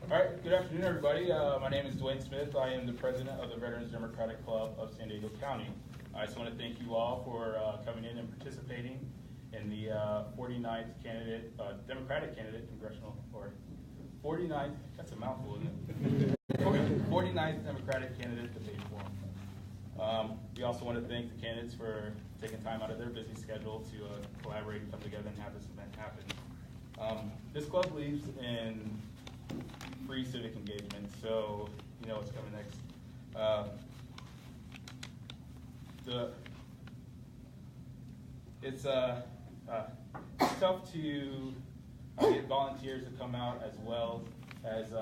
All right, good afternoon, everybody. My name is Dwayne Smith. I am the president of the Veterans Democratic Club of San Diego County. I just want to thank you all for coming in and participating in the 49th candidate, Democratic candidate, Congressional, or 49th, that's a mouthful, isn't it? 49th Democratic Candidate Debate Forum. We also want to thank the candidates for taking time out of their busy schedule to collaborate and come together and have this event happen. This club believes in free civic engagement, so you know what's coming next. It's tough to get volunteers to come out as well as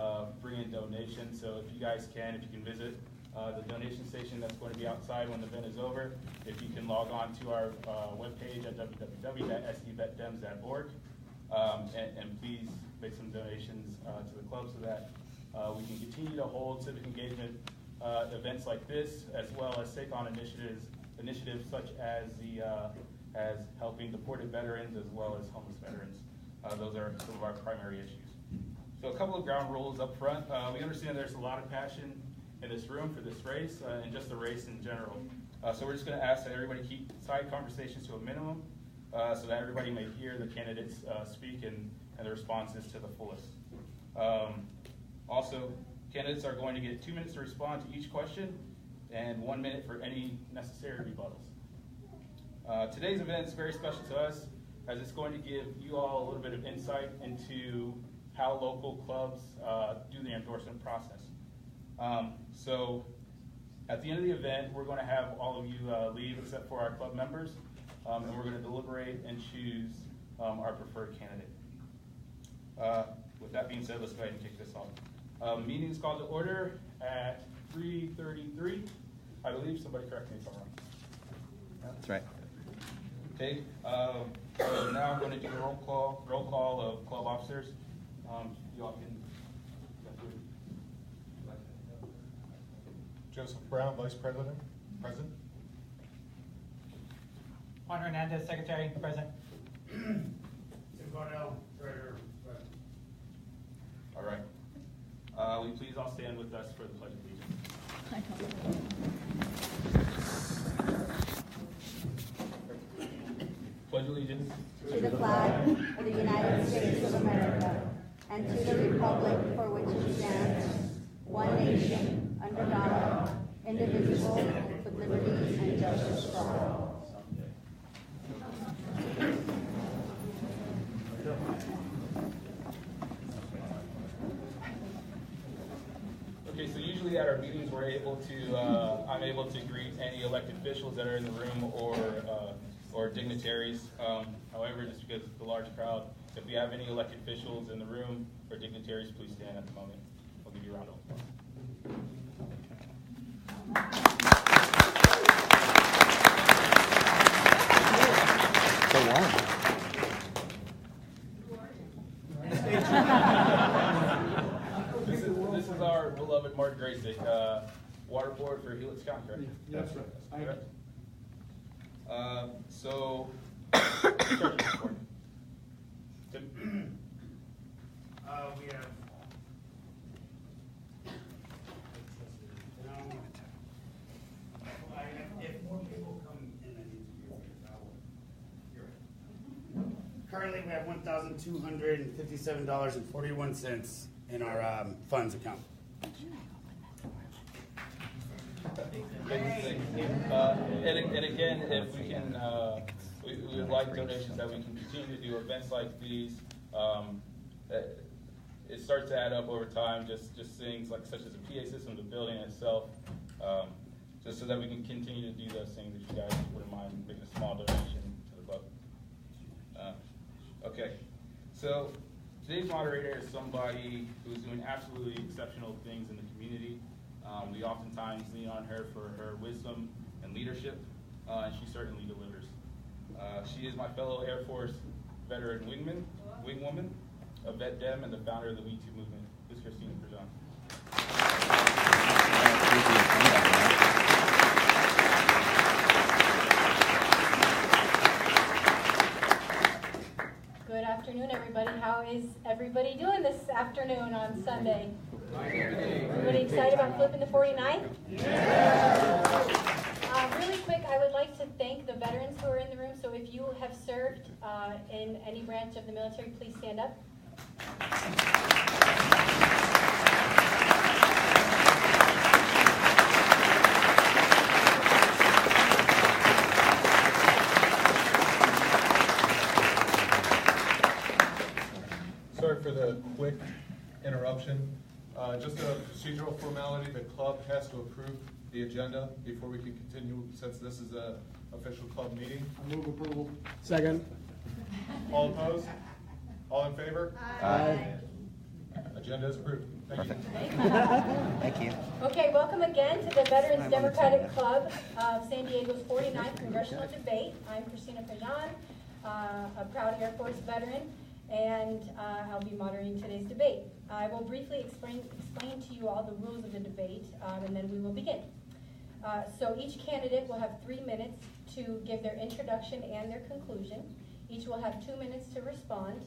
bring in donations. So if you guys can, if you can visit the donation station that's going to be outside when the event is over. If you can log on to our webpage at www.sevetdems.org and please make some donations to the club so that we can continue to hold civic engagement events like this, as well as take on initiatives such as as helping deported veterans as well as homeless veterans. Those are some of our primary issues. So a couple of ground rules up front. We understand there's a lot of passion in this room for this race and just the race in general. So we're just going to ask that everybody keep side conversations to a minimum so that everybody may hear the candidates speak and the responses to the fullest. Also, candidates are going to get 2 minutes to respond to each question and 1 minute for any necessary rebuttals. Today's event is very special to us as it's going to give you all a little bit of insight into how local clubs do the endorsement process. So at the end of the event, we're going to have all of you leave except for our club members, and we're going to deliberate and choose our preferred candidate. With that being said, let's go ahead and kick this off. Meeting is called to order at 3:33. I believe, somebody correct me if I'm wrong. That's right. Okay, so now I'm going to do a roll call of club officers. You all can do it. Joseph Brown, Vice President. Present. Juan Hernandez, Secretary. Present. Tim Cornell, Treasurer. Present. All right. Will you please all stand with us for the Pledge of Allegiance? Pledge allegiance to the flag of the United States of America and to the republic for which it stands, one nation, under God, indivisible, with liberty and justice for all. Okay, so usually at our meetings we're able to, I'm able to greet any elected officials that are in the room or dignitaries. However, just because of the large crowd, if we have any elected officials in the room or dignitaries, please stand at the moment. We'll give you a round of applause. So long. This is our beloved Mark Graysick, water board for Helix County, correct? Yeah, that's right. That's correct. So, Tim? We have. If more people come in, I need to be here. Currently, we have $1,257.41 in our funds account. And again, if we can, we would like donations that we can continue to do events like these. It starts to add up over time, just things like such as a PA system, the building itself, just so that we can continue to do those things. If you guys wouldn't mind making a small donation to the club. Okay, so today's moderator is somebody who's doing absolutely exceptional things in the community. We oftentimes lean on her for her wisdom and leadership, and she certainly delivers. She is my fellow Air Force veteran wingwoman, a VetDem, and the founder of the We Too movement. This is Christina Prejean. Good afternoon. afternoon, everybody. How is everybody doing this afternoon on Sunday? Everybody excited about flipping the 49th? Really quick, I would like to thank the veterans who are in the room. So if you have served in any branch of the military, please stand up. Sorry for the quick interruption. Just a procedural formality, the club has to approve the agenda before we can continue, since this is an official club meeting. I move approval. Second. All opposed? All in favor? Aye. Agenda is approved. Thank you. Thank you. Okay, welcome again to the Veterans Democratic Club of San Diego's 49th Congressional Debate. I'm Christina Pajan, a proud Air Force veteran, and I'll be moderating today's debate. I will briefly explain to you all the rules of the debate, and then we will begin. So each candidate will have 3 minutes to give their introduction and their conclusion. Each will have 2 minutes to respond,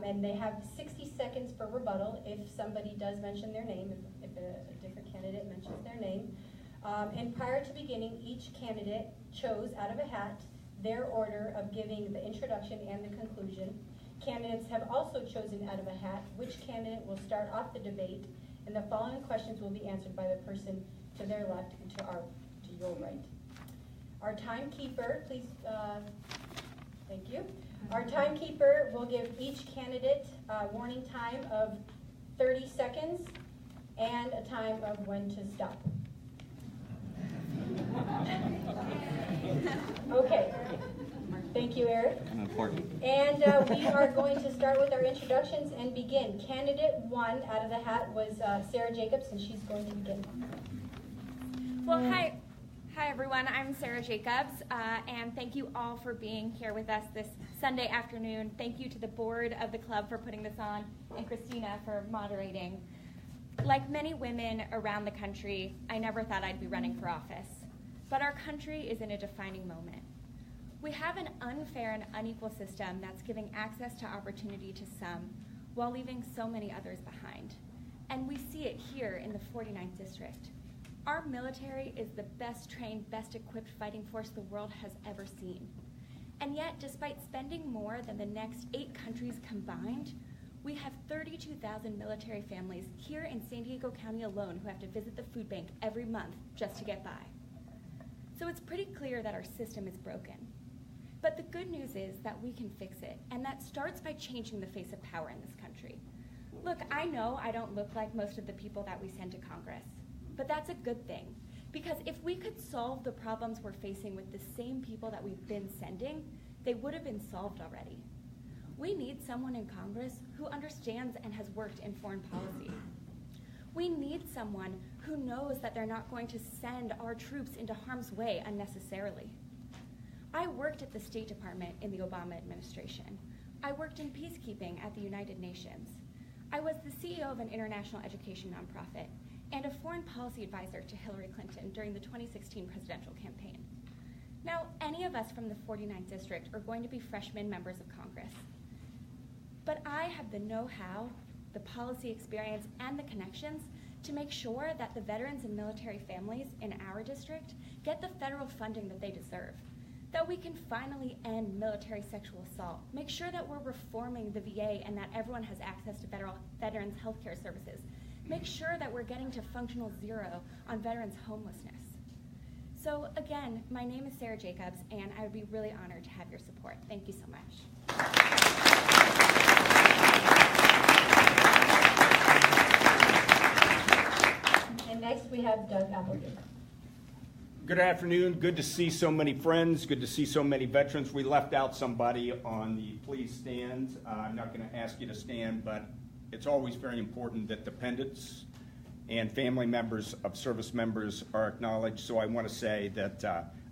and they have 60 seconds for rebuttal if somebody does mention their name, if a different candidate mentions their name. And prior to beginning, each candidate chose out of a hat their order of giving the introduction and the conclusion. Candidates have also chosen out of a hat which candidate will start off the debate, and the following questions will be answered by the person to their left and to your right. Our timekeeper, please, thank you. Our timekeeper will give each candidate a warning time of 30 seconds and a time of when to stop. Okay. Thank you, Eric. Important. And we are going to start with our introductions and begin. Candidate 1 out of the hat was Sarah Jacobs, and she's going to begin. Well, hi everyone. I'm Sarah Jacobs, and thank you all for being here with us this Sunday afternoon. Thank you to the board of the club for putting this on, and Christina for moderating. Like many women around the country, I never thought I'd be running for office. But our country is in a defining moment. We have an unfair and unequal system that's giving access to opportunity to some while leaving so many others behind. And we see it here in the 49th District. Our military is the best trained, best equipped fighting force the world has ever seen. And yet, despite spending more than the next 8 countries combined, we have 32,000 military families here in San Diego County alone who have to visit the food bank every month just to get by. So it's pretty clear that our system is broken. But the good news is that we can fix it, and that starts by changing the face of power in this country. Look, I know I don't look like most of the people that we send to Congress, but that's a good thing, because if we could solve the problems we're facing with the same people that we've been sending, they would have been solved already. We need someone in Congress who understands and has worked in foreign policy. We need someone who knows that they're not going to send our troops into harm's way unnecessarily. I worked at the State Department in the Obama administration. I worked in peacekeeping at the United Nations. I was the CEO of an international education nonprofit and a foreign policy advisor to Hillary Clinton during the 2016 presidential campaign. Now, any of us from the 49th District are going to be freshman members of Congress. But I have the know-how, the policy experience, and the connections to make sure that the veterans and military families in our district get the federal funding that they deserve. That we can finally end military sexual assault, make sure that we're reforming the VA and that everyone has access to veterans' health care services, make sure that we're getting to functional zero on veterans' homelessness. So again, my name is Sarah Jacobs, and I would be really honored to have your support. Thank you so much. And next we have Doug Applegate. Good afternoon. Good to see so many friends. Good to see so many veterans. We left out somebody on the please stand. I'm not going to ask you to stand, but it's always very important that dependents and family members of service members are acknowledged. So I want to say that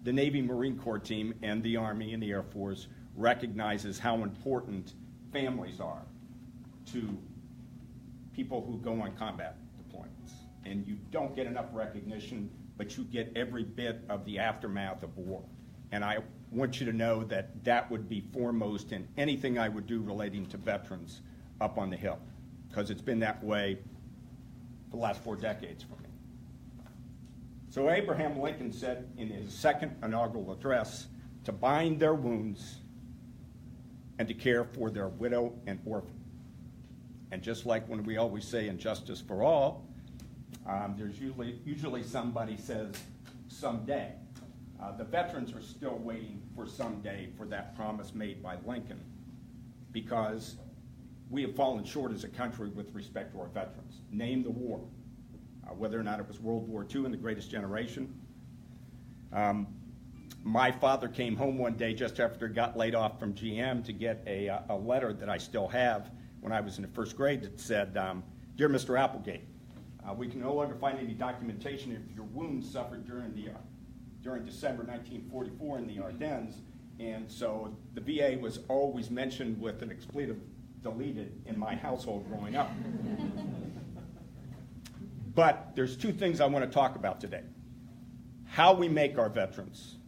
the Navy Marine Corps team and the Army and the Air Force recognizes how important families are to people who go on combat deployments. And you don't get enough recognition, but you get every bit of the aftermath of war. And I want you to know that that would be foremost in anything I would do relating to veterans up on the Hill, because it's been that way for the last 4 decades for me. So Abraham Lincoln said in his second inaugural address to bind their wounds and to care for their widow and orphan. And just like when we always say injustice for all, there's usually somebody says someday. The veterans are still waiting for someday for that promise made by Lincoln, because we have fallen short as a country with respect to our veterans. Name the war, whether or not it was World War II and the Greatest Generation. My father came home one day just after he got laid off from GM to get a letter that I still have when I was in the first grade that said, "Dear Mr. Applegate, we can no longer find any documentation of your wounds suffered during December 1944 in the Ardennes, and so the VA was always mentioned with an expletive deleted in my household growing up." But there's 2 things I want to talk about today: how we make our veterans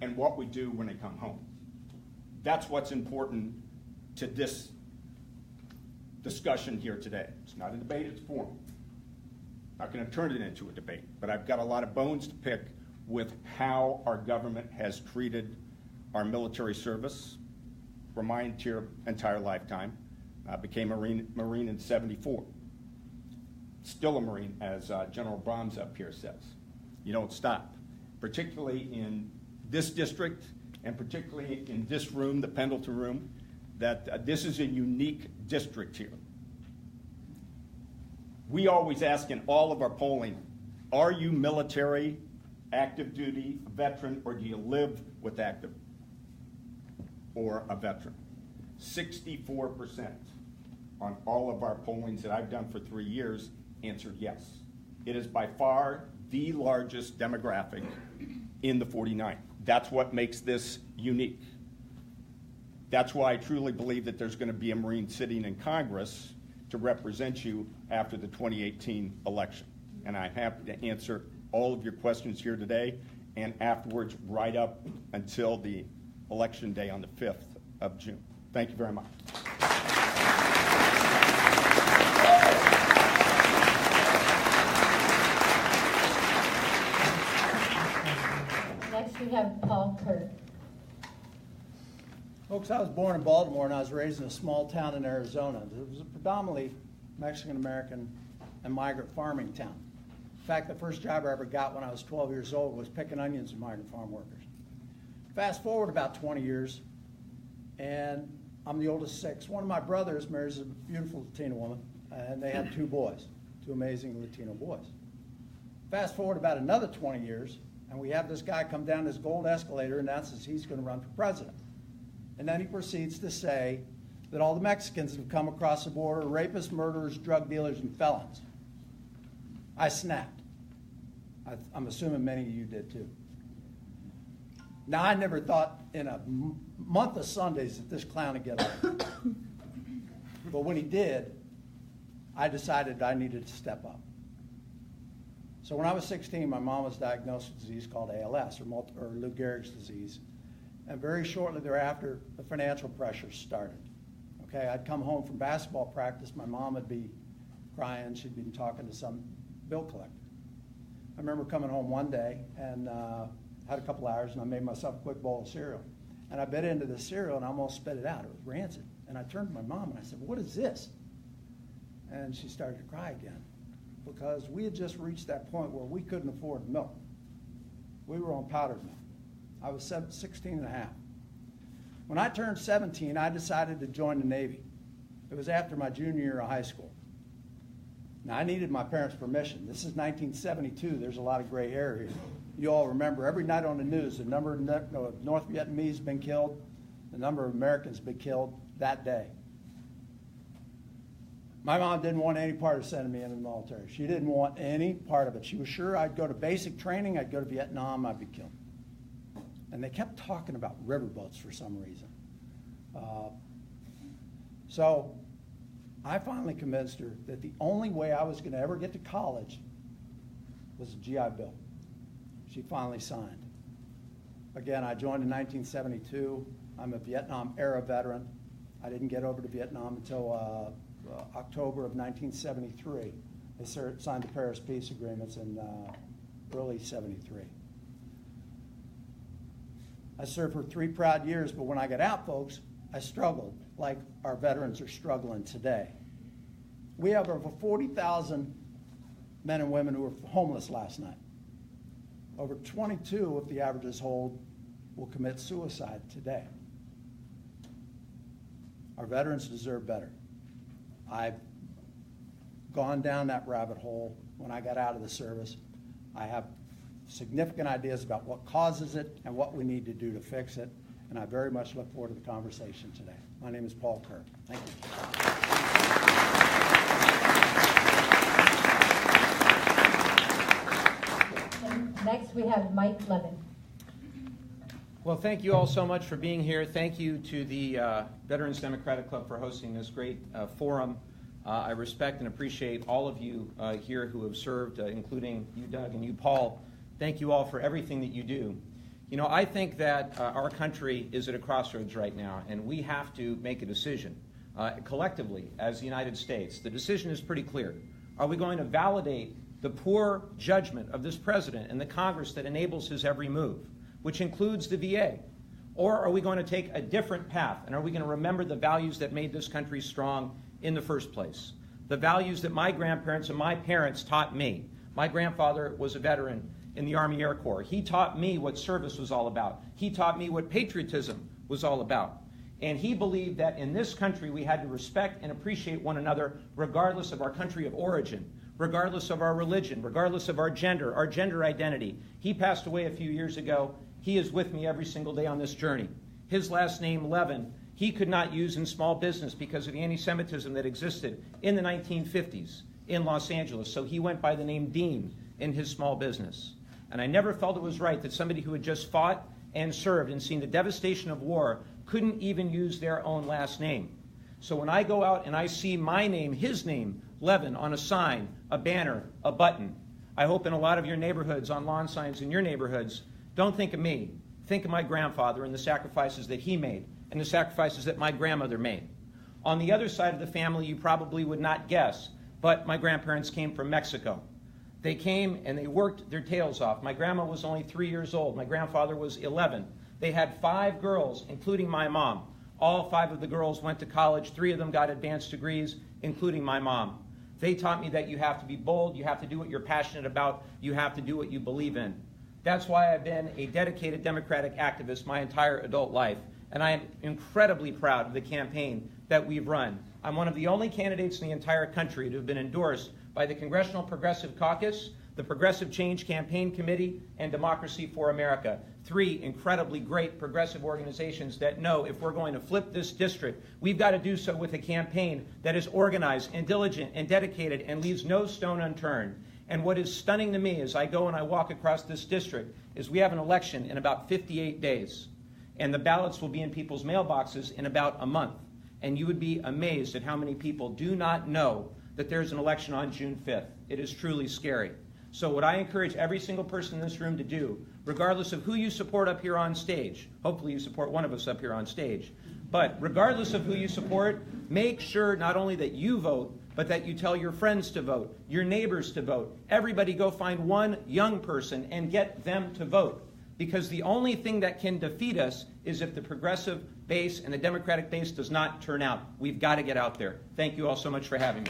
and what we do when they come home. That's what's important to this discussion here today. It's not a debate, it's formal. I'm not going to turn it into a debate, but I've got a lot of bones to pick with how our government has treated our military service for my entire lifetime. I became a Marine in '74. Still a Marine, as General Brahms up here says. You don't stop, particularly in this district and particularly in this room, the Pendleton room, that this is a unique district here. We always ask in all of our polling, are you military, active duty, veteran, or do you live with active or a veteran? 64% on all of our pollings that I've done for 3 years answered yes. It is by far the largest demographic in the 49. That's what makes this unique. That's why I truly believe that there's going to be a Marine sitting in Congress to represent you after the 2018 election. And I'm happy to answer all of your questions here today and afterwards right up until the election day on the 5th of June. Thank you very much. Next we have Paul Kirk. Folks, I was born in Baltimore and I was raised in a small town in Arizona. It was a predominantly Mexican-American and migrant farming town. In fact, the first job I ever got when I was 12 years old was picking onions with migrant farm workers. Fast forward about 20 years, and I'm the oldest of 6. One of my brothers marries a beautiful Latina woman, and they had 2 boys, 2 amazing Latino boys. Fast forward about another 20 years, and we have this guy come down this gold escalator and announces he's going to run for president. And then he proceeds to say that all the Mexicans that have come across the border are rapists, murderers, drug dealers, and felons. I snapped. I'm assuming many of you did too. Now, I never thought in a month of Sundays that this clown would get on. But when he did, I decided I needed to step up. So when I was 16, my mom was diagnosed with a disease called ALS, or Lou Gehrig's disease. And very shortly thereafter, the financial pressures started. Okay, I'd come home from basketball practice, my mom would be crying, she'd been talking to some bill collector. I remember coming home one day and had a couple hours and I made myself a quick bowl of cereal. And I bit into the cereal and I almost spit it out. It was rancid. And I turned to my mom and I said, "What is this?" And she started to cry again because we had just reached that point where we couldn't afford milk. We were on powdered milk. I was 16 and a half. When I turned 17, I decided to join the Navy. It was after my junior year of high school. Now, I needed my parents' permission. This is 1972. There's a lot of gray hair here. You all remember every night on the news, the number of North Vietnamese been killed, the number of Americans been killed that day. My mom didn't want any part of sending me into the military. She didn't want any part of it. She was sure I'd go to basic training, I'd go to Vietnam, I'd be killed. And they kept talking about riverboats for some reason. So I finally convinced her that the only way I was going to ever get to college was a GI Bill. She finally signed. Again, I joined in 1972. I'm a Vietnam-era veteran. I didn't get over to Vietnam until October of 1973. They signed the Paris Peace Agreements in early '73. I served for 3 proud years, but when I got out, folks, I struggled like our veterans are struggling today. We have over 40,000 men and women who were homeless last night. Over 22, if the averages hold, will commit suicide today. Our veterans deserve better. I've gone down that rabbit hole when I got out of the service. I have significant ideas about what causes it and what we need to do to fix it, and I very much look forward to the conversation today. My name is Paul Kerr. Thank you. And next, we have Mike Levin. Well, thank you all so much for being here. Thank you to the Veterans Democratic Club for hosting this great forum. I respect and appreciate all of you here who have served, including you, Doug, and you, Paul. Thank you all for everything that you do. You know, I think that our country is at a crossroads right now, and we have to make a decision collectively as the United States. The decision is pretty clear. Are we going to validate the poor judgment of this president and the Congress that enables his every move, which includes the VA? Or are we going to take a different path, and are we going to remember the values that made this country strong in the first place? The values that my grandparents and my parents taught me. My grandfather was a veteran in the Army Air Corps. He taught me what service was all about. He taught me what patriotism was all about. And he believed that in this country we had to respect and appreciate one another regardless of our country of origin, regardless of our religion, regardless of our gender identity. He passed away a few years ago. He is with me every single day on this journey. His last name, Levin, he could not use in small business because of the anti-Semitism that existed in the 1950s in Los Angeles. So he went by the name Dean in his small business. And I never felt it was right that somebody who had just fought and served and seen the devastation of war couldn't even use their own last name. So when I go out and I see my name, his name, Levin, on a sign, a banner, a button, I hope in a lot of your neighborhoods, on lawn signs in your neighborhoods, don't think of me. Think of my grandfather and the sacrifices that he made and the sacrifices that my grandmother made. On the other side of the family, you probably would not guess, but my grandparents came from Mexico. They came and they worked their tails off. My grandma was only 3 years old. My grandfather was 11. They had 5 girls, including my mom. All 5 of the girls went to college. 3 of them got advanced degrees, including my mom. They taught me that you have to be bold, you have to do what you're passionate about, you have to do what you believe in. That's why I've been a dedicated Democratic activist my entire adult life, and I am incredibly proud of the campaign that we've run. I'm one of the only candidates in the entire country to have been endorsed by the Congressional Progressive Caucus, the Progressive Change Campaign Committee, and Democracy for America. 3 incredibly great progressive organizations that know if we're going to flip this district, we've got to do so with a campaign that is organized and diligent and dedicated and leaves no stone unturned. And what is stunning to me as I go and I walk across this district is we have an election in about 58 days. And the ballots will be in people's mailboxes in about a month. And you would be amazed at how many people do not know that there's an election on June 5th. It is truly scary. So what I encourage every single person in this room to do, regardless of who you support up here on stage, hopefully you support one of us up here on stage, but regardless of who you support, make sure not only that you vote, but that you tell your friends to vote, your neighbors to vote. Everybody go find one young person and get them to vote. Because the only thing that can defeat us is if the progressive base and the Democratic base does not turn out. We've got to get out there. Thank you all so much for having me.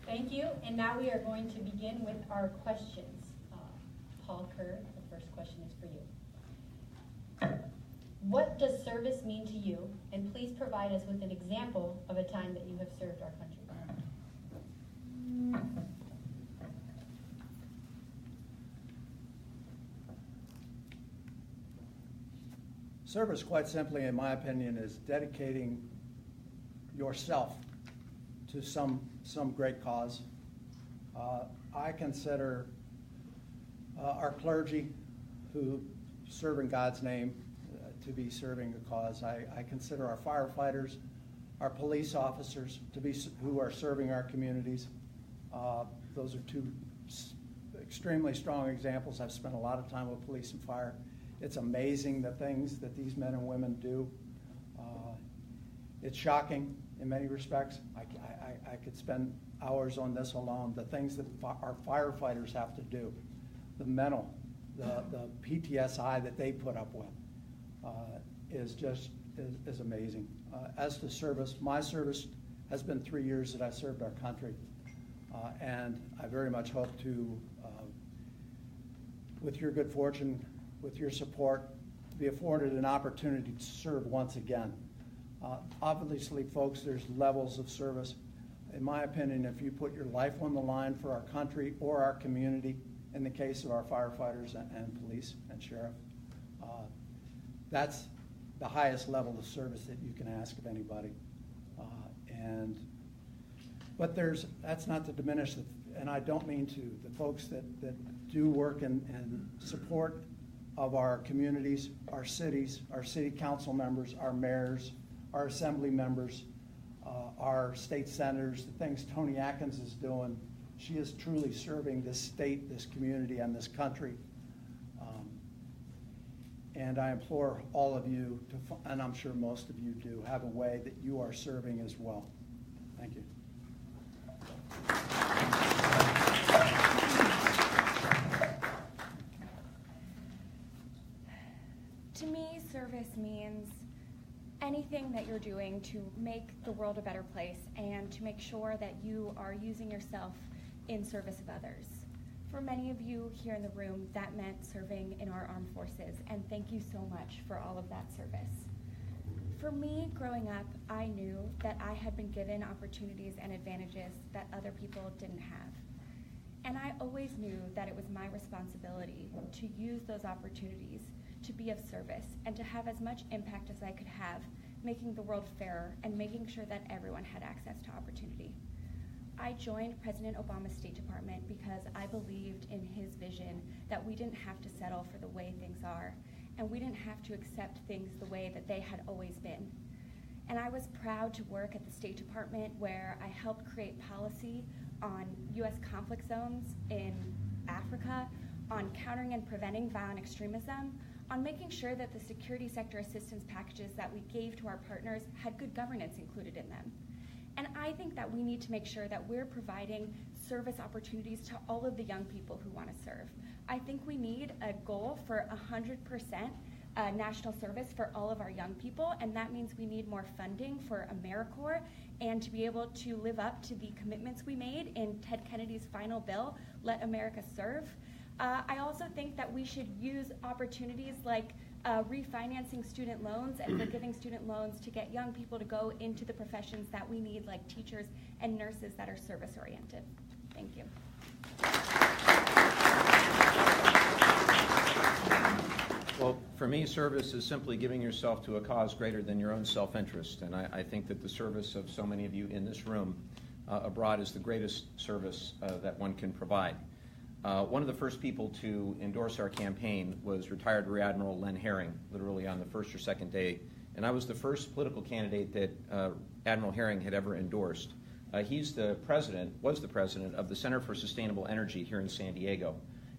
Thank you. And now we are going to begin with our questions. Paul Kerr, the first question is for you. What does service mean to you? And please provide us with an example of a time that you have served our country. Service, quite simply, in my opinion, is dedicating yourself to some great cause. I consider our clergy who serve in God's name to be serving a cause. I consider our firefighters our police officers who are serving our communities. Those are two extremely strong examples. I've spent a lot of time with police and fire. It's amazing the things that these men and women do. It's shocking in many respects. I could spend hours on this alone. The things that our firefighters have to do, the mental, the PTSI that they put up with is amazing. As to service, my service has been 3 years that I served our country, and I very much hope to, with your good fortune, with your support, be afforded an opportunity to serve once again. Obviously, folks, there's levels of service. In my opinion, if you put your life on the line for our country or our community, in the case of our firefighters and police and sheriff, that's the highest level of service that you can ask of anybody. But that's not to diminish, and I don't mean to, the folks that do work in support of our communities, our cities, our city council members, our mayors, our assembly members, our state senators, the things Tony Atkins is doing. She is truly serving this state, this community, and this country. And I implore all of you to, and I'm sure most of you do, have a way that you are serving as well. Thank you. To me, service means anything that you're doing to make the world a better place and to make sure that you are using yourself in service of others. For many of you here in the room, that meant serving in our armed forces, and thank you so much for all of that service. For me, growing up, I knew that I had been given opportunities and advantages that other people didn't have. And I always knew that it was my responsibility to use those opportunities to be of service and to have as much impact as I could have, making the world fairer and making sure that everyone had access to opportunity. I joined President Obama's State Department because I believed in his vision that we didn't have to settle for the way things are, and we didn't have to accept things the way that they had always been. And I was proud to work at the State Department where I helped create policy on U.S. conflict zones in Africa, on countering and preventing violent extremism, on making sure that the security sector assistance packages that we gave to our partners had good governance included in them. And I think that we need to make sure that we're providing service opportunities to all of the young people who want to serve. I think we need a goal for 100% national service for all of our young people, and that means we need more funding for AmeriCorps and to be able to live up to the commitments we made in Ted Kennedy's final bill, Let America Serve. I also think that we should use opportunities like refinancing student loans and forgiving student loans to get young people to go into the professions that we need, like teachers and nurses that are service-oriented. Thank you. Well, for me, service is simply giving yourself to a cause greater than your own self-interest, and I think that the service of so many of you in this room abroad is the greatest service that one can provide. One of the first people to endorse our campaign was retired Rear Admiral Len Herring, literally on the first or second day, and I was the first political candidate that Admiral Herring had ever endorsed. Was the president of the Center for Sustainable Energy here in San Diego,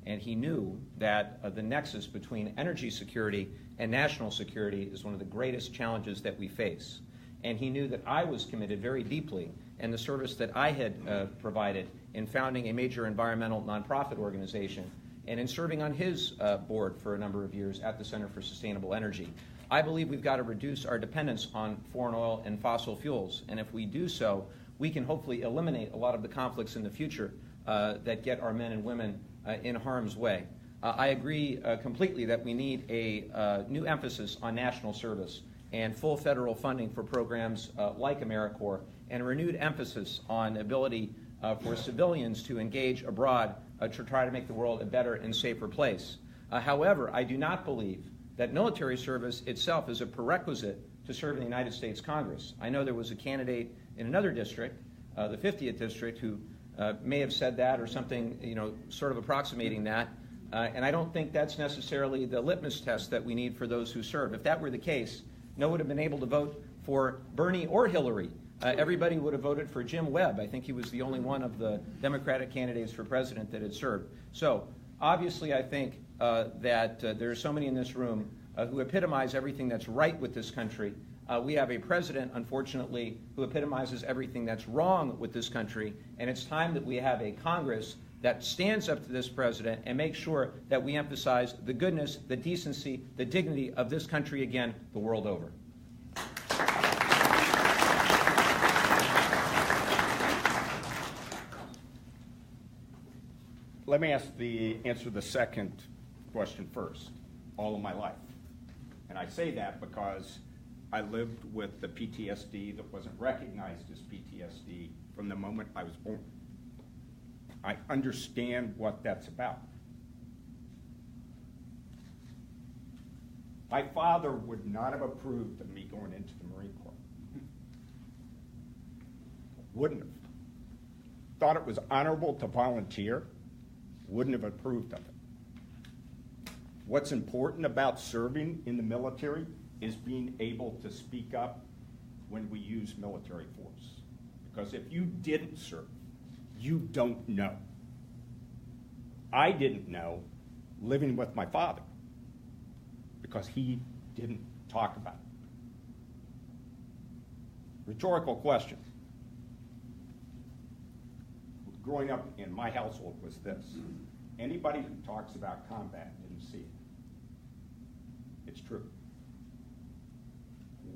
and he knew that the nexus between energy security and national security is one of the greatest challenges that we face. And he knew that I was committed very deeply in the service that I had provided in founding a major environmental nonprofit organization and in serving on his board for a number of years at the Center for Sustainable Energy. I believe we've got to reduce our dependence on foreign oil and fossil fuels, and if we do so, we can hopefully eliminate a lot of the conflicts in the future that get our men and women in harm's way. I agree completely that we need a new emphasis on national service and full federal funding for programs like AmeriCorps, and a renewed emphasis on ability for civilians to engage abroad to try to make the world a better and safer place. However, I do not believe that military service itself is a prerequisite to serve in the United States Congress. I know there was a candidate in another district, the 50th district, who may have said that or something, sort of approximating that. And I don't think that's necessarily the litmus test that we need for those who serve. If that were the case, no one would have been able to vote for Bernie or Hillary. Everybody would have voted for Jim Webb. I think he was the only one of the Democratic candidates for president that had served. So obviously I think that there are so many in this room who epitomize everything that's right with this country. We have a president, unfortunately, who epitomizes everything that's wrong with this country, and it's time that we have a Congress that stands up to this president and makes sure that we emphasize the goodness, the decency, the dignity of this country again, the world over. Let me answer the second question first. All of my life. And I say that because I lived with the PTSD that wasn't recognized as PTSD from the moment I was born. I understand what that's about. My father would not have approved of me going into the Marine Corps. Wouldn't have. Thought it was honorable to volunteer. Wouldn't have approved of it. What's important about serving in the military is being able to speak up when we use military force. Because if you didn't serve, you don't know. I didn't know living with my father because he didn't talk about it. Rhetorical question. Growing up in my household was this. Anybody who talks about combat didn't see it. It's true.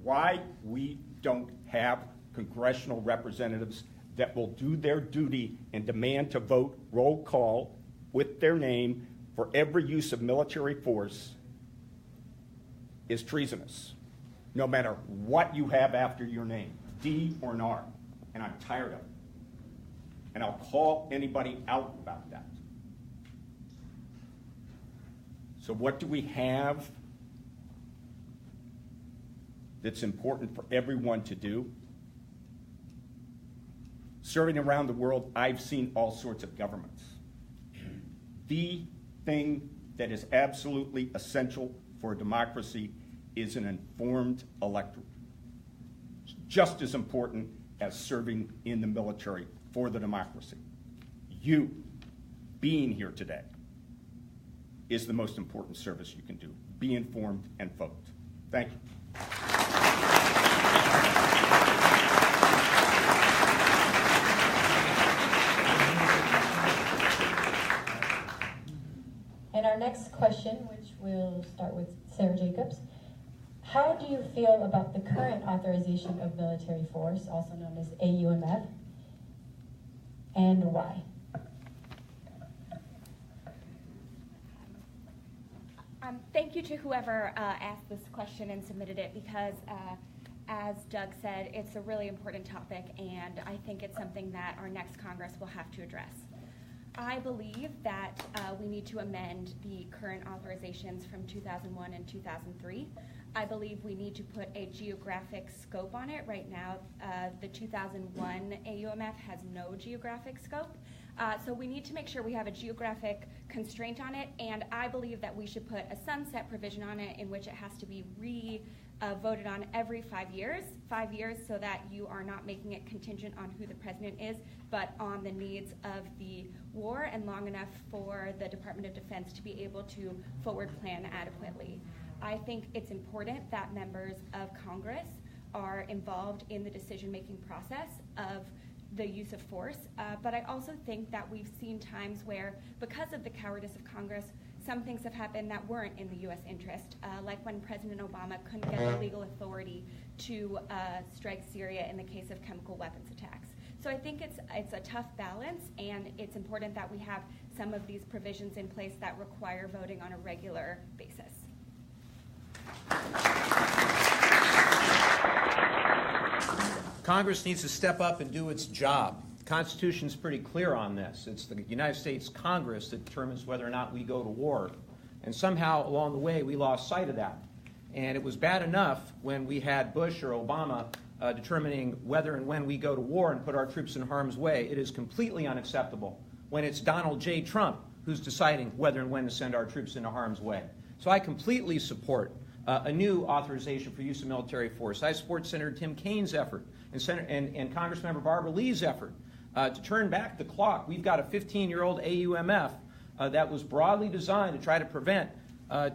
Why we don't have congressional representatives that will do their duty and demand to vote roll call with their name for every use of military force is treasonous, no matter what you have after your name, D or an R. And I'm tired of it. And I'll call anybody out about that. So what do we have that's important for everyone to do? Serving around the world, I've seen all sorts of governments. The thing that is absolutely essential for a democracy is an informed electorate. It's just as important as serving in the military for the democracy. You being here today is the most important service you can do. Be informed and vote. Thank you. And our next question, which we'll start with Sarah Jacobs. How do you feel about the current authorization of military force, also known as AUMF, and why? Thank you to whoever asked this question and submitted it because, as Doug said, it's a really important topic, and I think it's something that our next Congress will have to address. I believe that we need to amend the current authorizations from 2001 and 2003. I believe we need to put a geographic scope on it. Right now, the 2001 AUMF has no geographic scope. So we need to make sure we have a geographic constraint on it, and I believe that we should put a sunset provision on it in which it has to be voted on every 5 years, so that you are not making it contingent on who the president is, but on the needs of the war, and long enough for the Department of Defense to be able to forward plan adequately. I think it's important that members of Congress are involved in the decision-making process of the use of force, but I also think that we've seen times where, because of the cowardice of Congress, some things have happened that weren't in the U.S. interest, like when President Obama couldn't get the legal authority to strike Syria in the case of chemical weapons attacks. So I think it's a tough balance, and it's important that we have some of these provisions in place that require voting on a regular basis. Congress needs to step up and do its job. The Constitution's pretty clear on this. It's the United States Congress that determines whether or not we go to war. And somehow along the way we lost sight of that. And it was bad enough when we had Bush or Obama determining whether and when we go to war and put our troops in harm's way. It is completely unacceptable when it's Donald J. Trump who's deciding whether and when to send our troops into harm's way. So I completely support a new authorization for use of military force. I support Senator Tim Kaine's effort and Congressmember Barbara Lee's effort to turn back the clock. We've got a 15-year-old AUMF that was broadly designed to try to prevent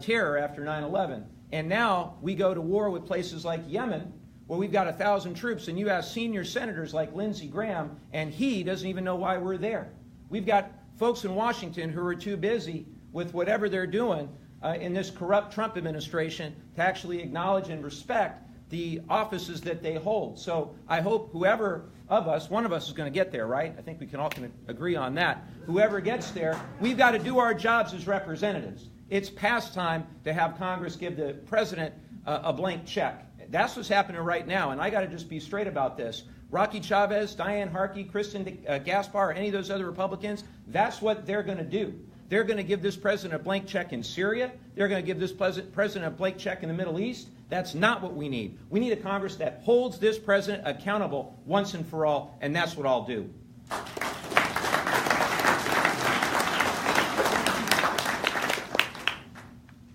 terror after 9/11. And now we go to war with places like Yemen, where we've got 1,000 troops, and you have senior senators like Lindsey Graham, and he doesn't even know why we're there. We've got folks in Washington who are too busy with whatever they're doing in this corrupt Trump administration to actually acknowledge and respect the offices that they hold. So I hope whoever of us, one of us is going to get there, right? I think we can all agree on that. Whoever gets there, we've got to do our jobs as representatives. It's past time to have Congress give the president a blank check. That's what's happening right now, and I got to just be straight about this. Rocky Chavez, Diane Harkey, Kristen Gaspar, any of those other Republicans, that's what they're going to do. They're going to give this president a blank check in Syria. They're going to give this president a blank check in the Middle East. That's not what we need. We need a Congress that holds this president accountable once and for all, and that's what I'll do.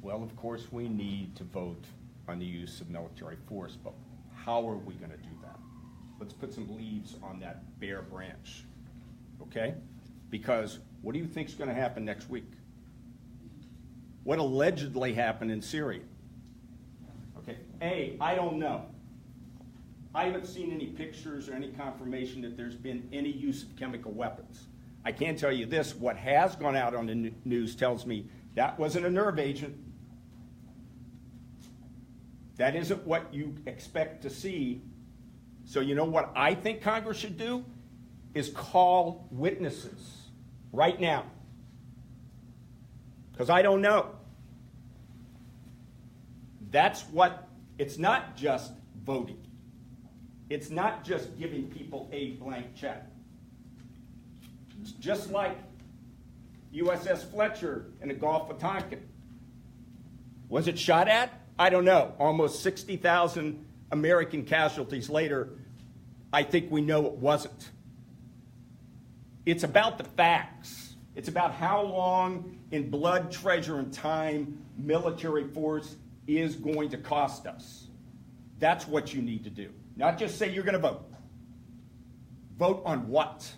Well, of course, we need to vote on the use of military force, but how are we going to do that? Let's put some leaves on that bare branch, okay? Because what do you think is going to happen next week? What allegedly happened in Syria? Okay, I don't know. I haven't seen any pictures or any confirmation that there's been any use of chemical weapons. I can tell you this, what has gone out on the news tells me that wasn't a nerve agent. That isn't what you expect to see. So you know what I think Congress should do is call witnesses right now. Because I don't know. That's what, it's not just voting. It's not just giving people a blank check. It's just like USS Fletcher in the Gulf of Tonkin. Was it shot at? I don't know. Almost 60,000 American casualties later, I think we know it wasn't. It's about the facts. It's about how long in blood, treasure, and time military force is going to cost us. That's what you need to do. Not just say you're going to vote. Vote on what?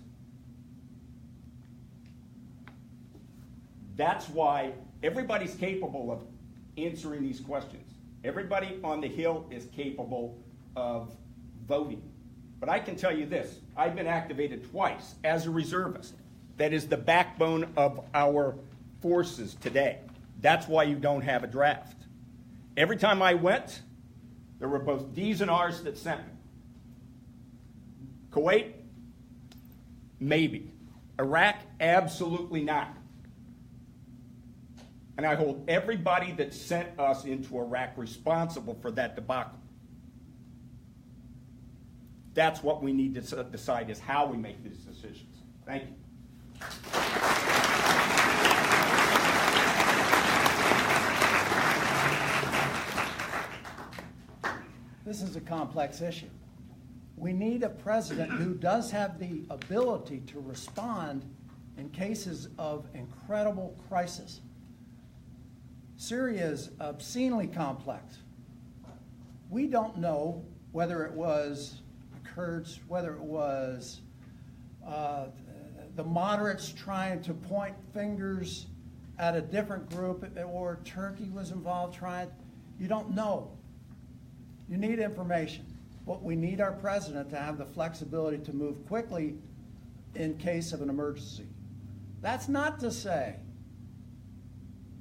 That's why everybody's capable of answering these questions. Everybody on the Hill is capable of voting. But I can tell you this, I've been activated twice as a reservist. That is the backbone of our forces today. That's why you don't have a draft. Every time I went, there were both D's and R's that sent me. Kuwait? Maybe. Iraq? Absolutely not. And I hold everybody that sent us into Iraq responsible for that debacle. That's what we need to decide is how we make these decisions. Thank you. This is a complex issue. We need a president who does have the ability to respond in cases of incredible crisis. Syria is obscenely complex. We don't know whether it was the Kurds, whether it was the moderates trying to point fingers at a different group, or Turkey was involved trying. You don't know. You need information. But we need our president to have the flexibility to move quickly in case of an emergency. That's not to say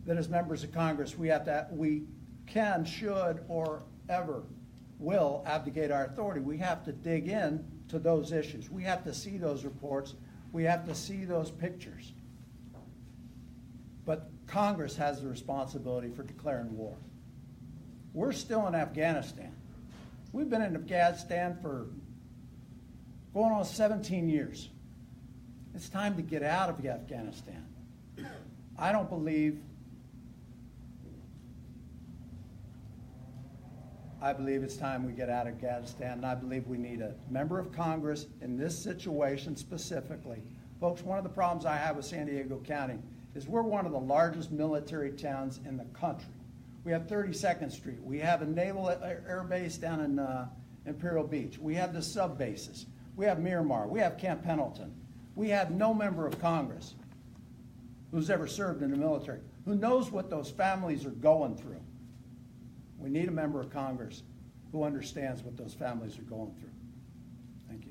that as members of Congress we can, should, or ever will abdicate our authority. We have to dig in to those issues. We have to see those reports. We have to see those pictures. But Congress has the responsibility for declaring war. We're still in Afghanistan. We've been in Afghanistan for going on 17 years. It's time to get out of Afghanistan. I don't believe, I believe it's time we get out of Afghanistan, and I believe we need a member of Congress in this situation specifically. Folks, one of the problems I have with San Diego County is we're one of the largest military towns in the country. We have 32nd Street. We have a naval air base down in Imperial Beach. We have the sub bases. We have Miramar. We have Camp Pendleton. We have no member of Congress who's ever served in the military, who knows what those families are going through. We need a member of Congress who understands what those families are going through. Thank you.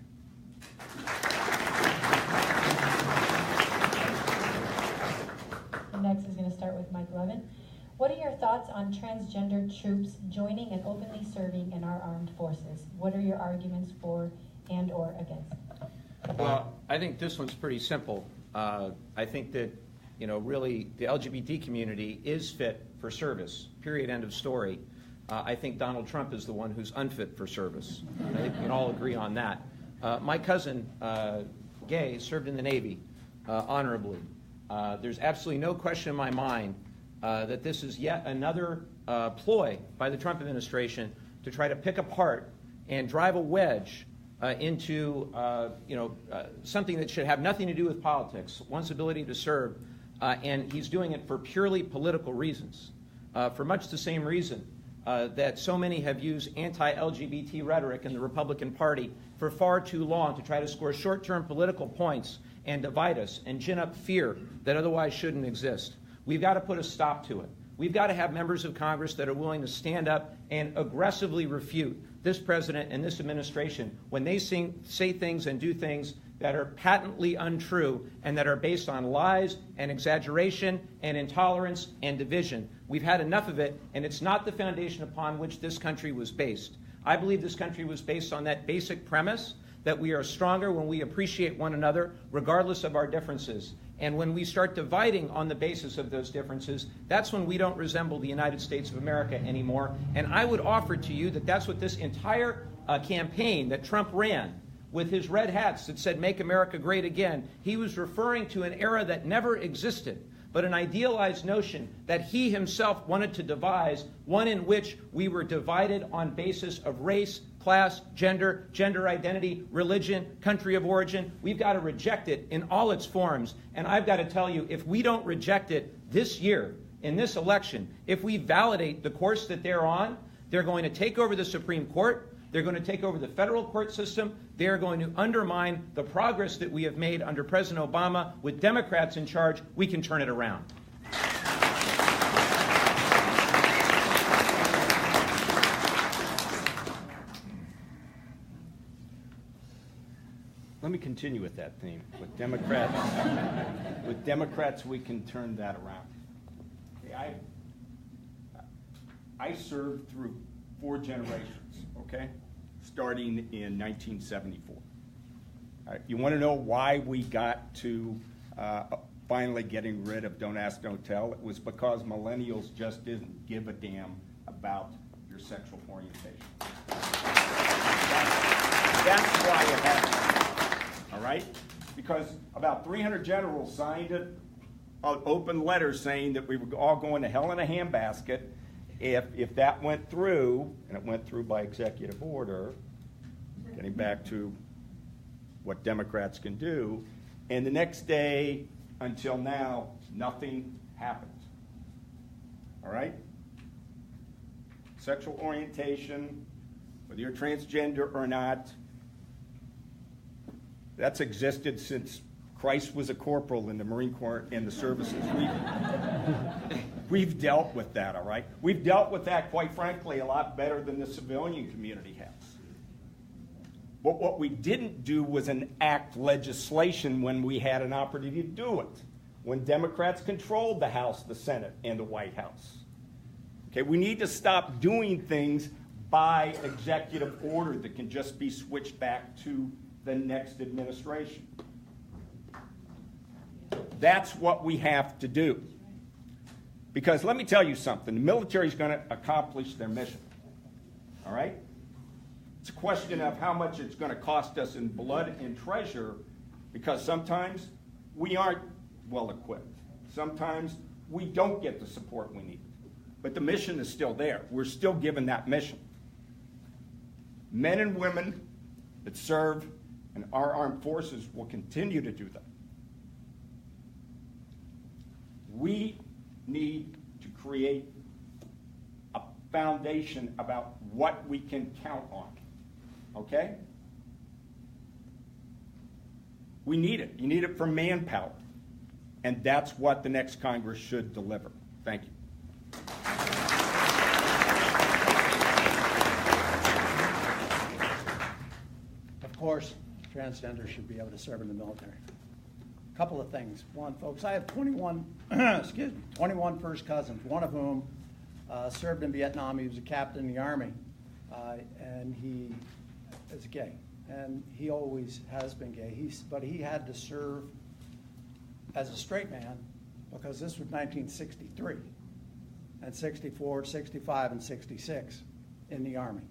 The next is going to start with Mike Levin. What are your thoughts on transgender troops joining and openly serving in our armed forces? What are your arguments for and or against? Well, I think this one's pretty simple. I think that, really the LGBT community is fit for service, period, end of story. I think Donald Trump is the one who's unfit for service. I think we can all agree on that. My cousin, Gay, served in the Navy honorably. There's absolutely no question in my mind that this is yet another ploy by the Trump administration to try to pick apart and drive a wedge into something that should have nothing to do with politics, one's ability to serve, and he's doing it for purely political reasons, for much the same reason that so many have used anti-LGBT rhetoric in the Republican Party for far too long to try to score short-term political points and divide us and gin up fear that otherwise shouldn't exist. We've got to put a stop to it. We've got to have members of Congress that are willing to stand up and aggressively refute this president and this administration when they say things and do things that are patently untrue and that are based on lies and exaggeration and intolerance and division. We've had enough of it, and it's not the foundation upon which this country was based. I believe this country was based on that basic premise that we are stronger when we appreciate one another, regardless of our differences. And when we start dividing on the basis of those differences, that's when we don't resemble the United States of America anymore. And I would offer to you that that's what this entire campaign that Trump ran with his red hats that said, "Make America Great Again," he was referring to an era that never existed, but an idealized notion that he himself wanted to devise, one in which we were divided on basis of race, class, gender, gender identity, religion, country of origin. We've got to reject it in all its forms. And I've got to tell you, if we don't reject it this year, in this election, if we validate the course that they're on, they're going to take over the Supreme Court. They're going to take over the federal court system. They're going to undermine the progress that we have made under President Obama. With Democrats in charge, we can turn it around. Let me continue with that theme. With Democrats, we can turn that around. Okay, I served through 4 generations, okay, starting in 1974. You want to know why we got to finally getting rid of Don't Ask, Don't Tell? It was because millennials just didn't give a damn about your sexual orientation. That's why it happened. All right? Because about 300 generals signed an open letter saying that we were all going to hell in a handbasket if that went through, and it went through by executive order, getting back to what Democrats can do, and the next day until now, nothing happened. All right? Sexual orientation, whether you're transgender or not, that's existed since Christ was a corporal in the Marine Corps and the services. We've dealt with that, all right? We've dealt with that, quite frankly, a lot better than the civilian community has. But what we didn't do was enact legislation when we had an opportunity to do it, when Democrats controlled the House, the Senate, and the White House. Okay, we need to stop doing things by executive order that can just be switched back to the next administration. That's what we have to do. Because let me tell you something, the military is going to accomplish their mission. All right? It's a question of how much it's going to cost us in blood and treasure, because sometimes we aren't well equipped. Sometimes we don't get the support we need. But the mission is still there. We're still given that mission. Men and women that serve in our armed forces will continue to do that. We need to create foundation about what we can count on, okay? We need it. You need it for manpower. And that's what the next Congress should deliver. Thank you. Of course, transgender should be able to serve in the military. A couple of things. One, folks, I have 21, 21 first cousins, one of whom served in Vietnam. He was a captain in the Army, and he is gay. And he always has been gay. But he had to serve as a straight man because this was 1963, and 64, 65, and 66 in the Army.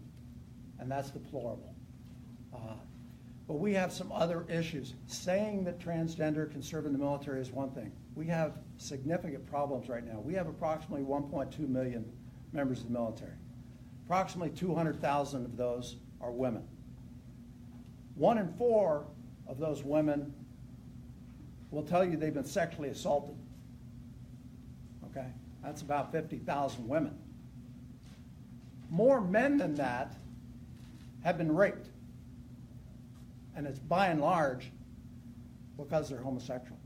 And that's deplorable. But we have some other issues. Saying that transgender can serve in the military is one thing. We have significant problems right now. We have approximately 1.2 million members of the military. Approximately 200,000 of those are women. 1 in 4 of those women will tell you they've been sexually assaulted. Okay? That's about 50,000 women. More men than that have been raped. And it's by and large because they're homosexual.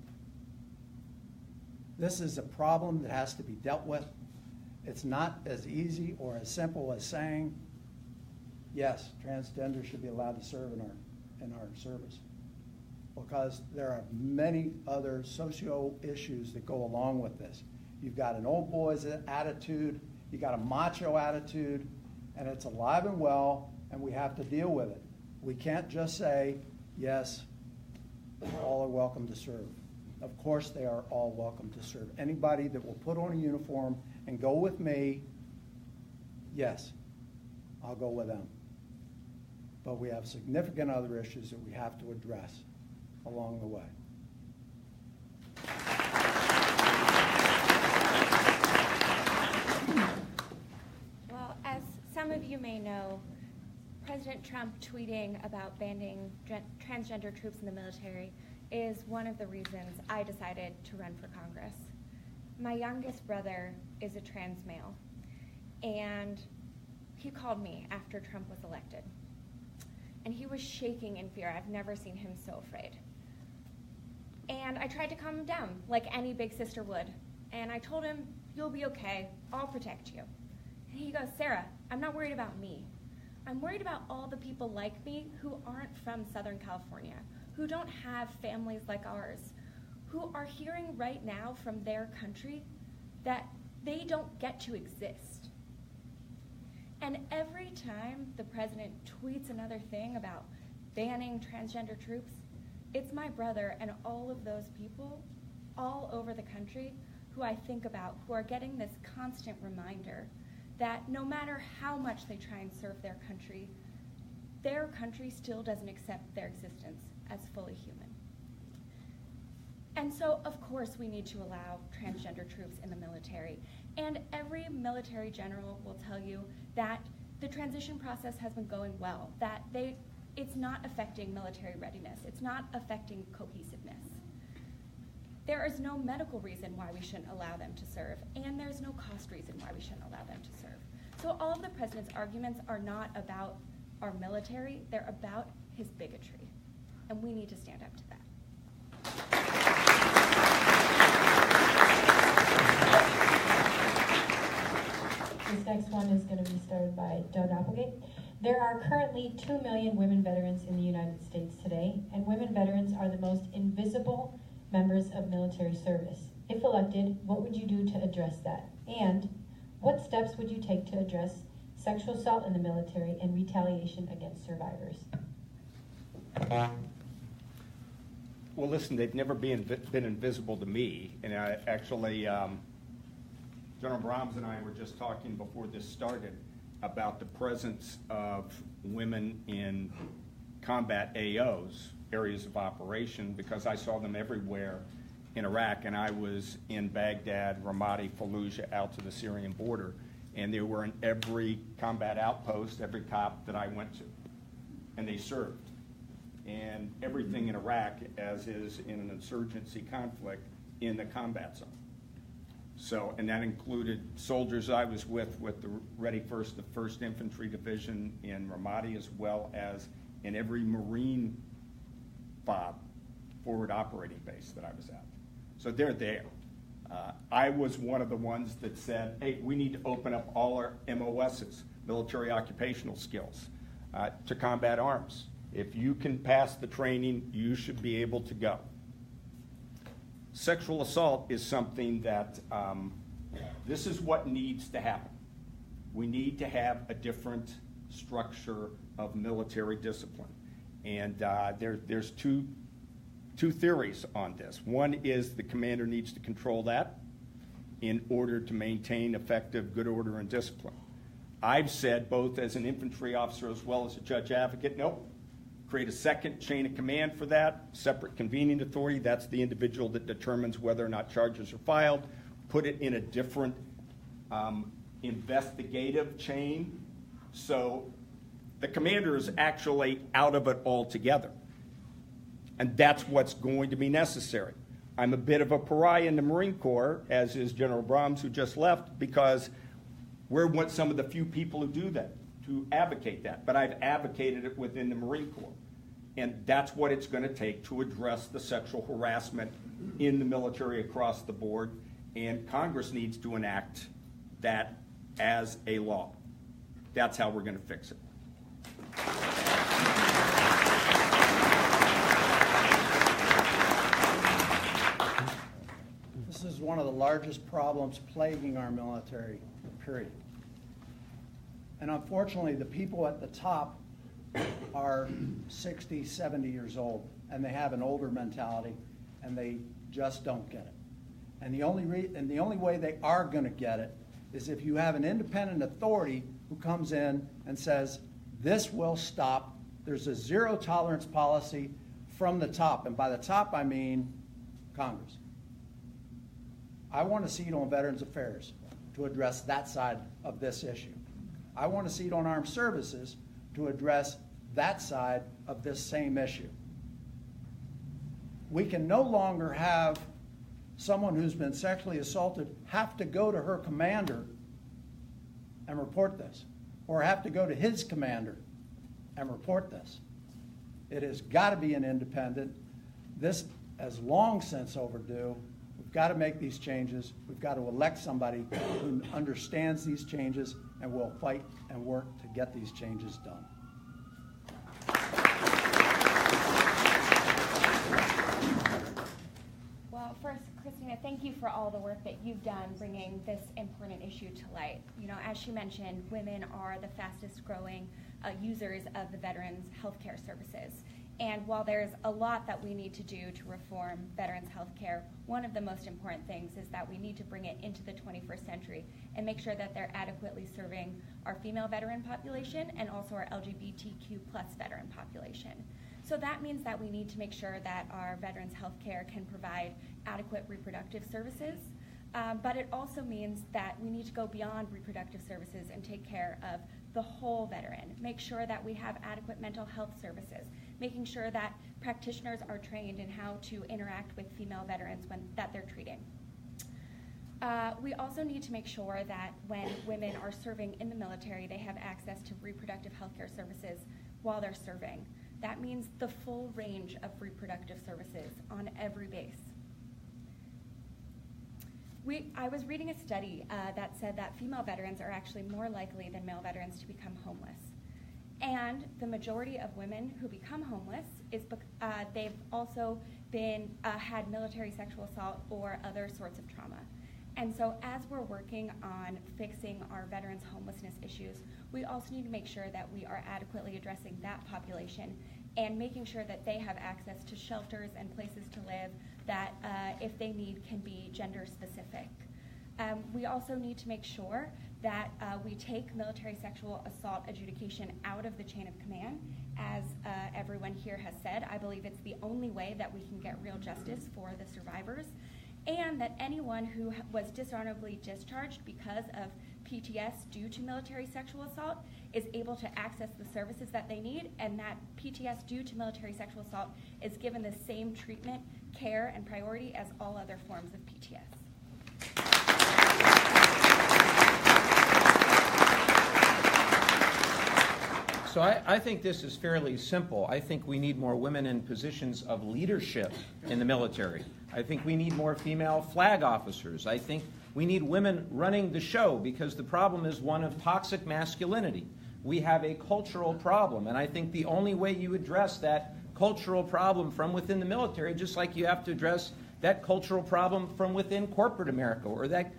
This is a problem that has to be dealt with. It's not as easy or as simple as saying, yes, transgender should be allowed to serve in our service. Because there are many other socio issues that go along with this. You've got an old boy's attitude, you've got a macho attitude, and it's alive and well, and we have to deal with it. We can't just say, yes, all are welcome to serve. Of course they are all welcome to serve. Anybody that will put on a uniform and go with me, yes, I'll go with them. But we have significant other issues that we have to address along the way. Well, as some of you may know, President Trump tweeting about banning transgender troops in the military is one of the reasons I decided to run for Congress. My youngest brother is a trans male, and he called me after Trump was elected. And he was shaking in fear. I've never seen him so afraid. And I tried to calm him down, like any big sister would. And I told him, you'll be okay, I'll protect you. And he goes, Sarah, I'm not worried about me. I'm worried about all the people like me who aren't from Southern California, who don't have families like ours, who are hearing right now from their country that they don't get to exist. And every time the president tweets another thing about banning transgender troops, it's my brother and all of those people all over the country who I think about, who are getting this constant reminder that no matter how much they try and serve their country still doesn't accept their existence as fully human. And so, of course, we need to allow transgender troops in the military. And every military general will tell you that the transition process has been going well, that it's not affecting military readiness, it's not affecting cohesiveness. There is no medical reason why we shouldn't allow them to serve, and there's no cost reason why we shouldn't allow them to serve. So all of the president's arguments are not about our military, they're about his bigotry, and we need to stand up to that. This next one is going to be started by Doug Applegate. There are currently 2 million women veterans in the United States today, and women veterans are the most invisible members of military service. If elected, what would you do to address that? And what steps would you take to address sexual assault in the military and retaliation against survivors? Well, listen, they've never been invisible to me. And I actually, General Brahms and I were just talking before this started about the presence of women in combat AOs, areas of operation, because I saw them everywhere in Iraq, and I was in Baghdad, Ramadi, Fallujah, out to the Syrian border, and they were in every combat outpost, every COP that I went to, and they served. And everything in Iraq, as is in an insurgency conflict, in the combat zone. So, and that included soldiers I was with the Ready First, the 1st Infantry Division in Ramadi, as well as in every Marine FOB, forward operating base, that I was at. So they're there. I was one of the ones that said, hey, we need to open up all our MOSs, military occupational skills, to combat arms. If you can pass the training, you should be able to go. Sexual assault is something that, this is what needs to happen. We need to have a different structure of military discipline. And there's two theories on this. One is the commander needs to control that in order to maintain effective good order and discipline. I've said, both as an infantry officer as well as a judge advocate, nope. Create a second chain of command for that, separate convening authority. That's the individual that determines whether or not charges are filed. Put it in a different investigative chain. So the commander is actually out of it altogether. And that's what's going to be necessary. I'm a bit of a pariah in the Marine Corps, as is General Brahms, who just left, because we're some of the few people who do that, to advocate that. But I've advocated it within the Marine Corps. And that's what it's going to take to address the sexual harassment in the military across the board. And Congress needs to enact that as a law. That's how we're going to fix it. This is one of the largest problems plaguing our military, period. And unfortunately, the people at the top are 60, 70 years old, and they have an older mentality, and they just don't get it. And the only way they are going to get it is if you have an independent authority who comes in and says, this will stop. There's a zero tolerance policy from the top, and by the top I mean Congress. I want a seat on Veterans Affairs to address that side of this issue. I want a seat on Armed Services to address that side of this same issue. We can no longer have someone who's been sexually assaulted have to go to her commander and report this, or have to go to his commander and report this. It has got to be an independent. This is long since overdue. We've got to make these changes. We've got to elect somebody who understands these changes and will fight and work to get these changes done. Well, first, Christina, thank you for all the work that you've done bringing this important issue to light. You know, as she mentioned, women are the fastest growing users of the veterans' healthcare services. And while there's a lot that we need to do to reform veterans' health care, one of the most important things is that we need to bring it into the 21st century and make sure that they're adequately serving our female veteran population and also our LGBTQ+ veteran population. So that means that we need to make sure that our veterans' health care can provide adequate reproductive services, but it also means that we need to go beyond reproductive services and take care of the whole veteran, make sure that we have adequate mental health services, making sure that practitioners are trained in how to interact with female veterans that they're treating. We also need to make sure that when women are serving in the military, they have access to reproductive health care services while they're serving. That means the full range of reproductive services on every base. I was reading a study that said that female veterans are actually more likely than male veterans to become homeless. And the majority of women who become homeless is they've also been had military sexual assault or other sorts of trauma. And so as we're working on fixing our veterans' homelessness issues, we also need to make sure that we are adequately addressing that population and making sure that they have access to shelters and places to live that, if they need, can be gender specific. We also need to make sure that we take military sexual assault adjudication out of the chain of command. As everyone here has said, I believe it's the only way that we can get real justice for the survivors, and that anyone who was dishonorably discharged because of PTS due to military sexual assault is able to access the services that they need, and that PTS due to military sexual assault is given the same treatment, care, and priority as all other forms of PTS. So I think this is fairly simple. I think we need more women in positions of leadership in the military. I think we need more female flag officers. I think we need women running the show, because the problem is one of toxic masculinity. We have a cultural problem, and I think the only way you address that cultural problem from within the military, just like you have to address that cultural problem from within corporate America, or that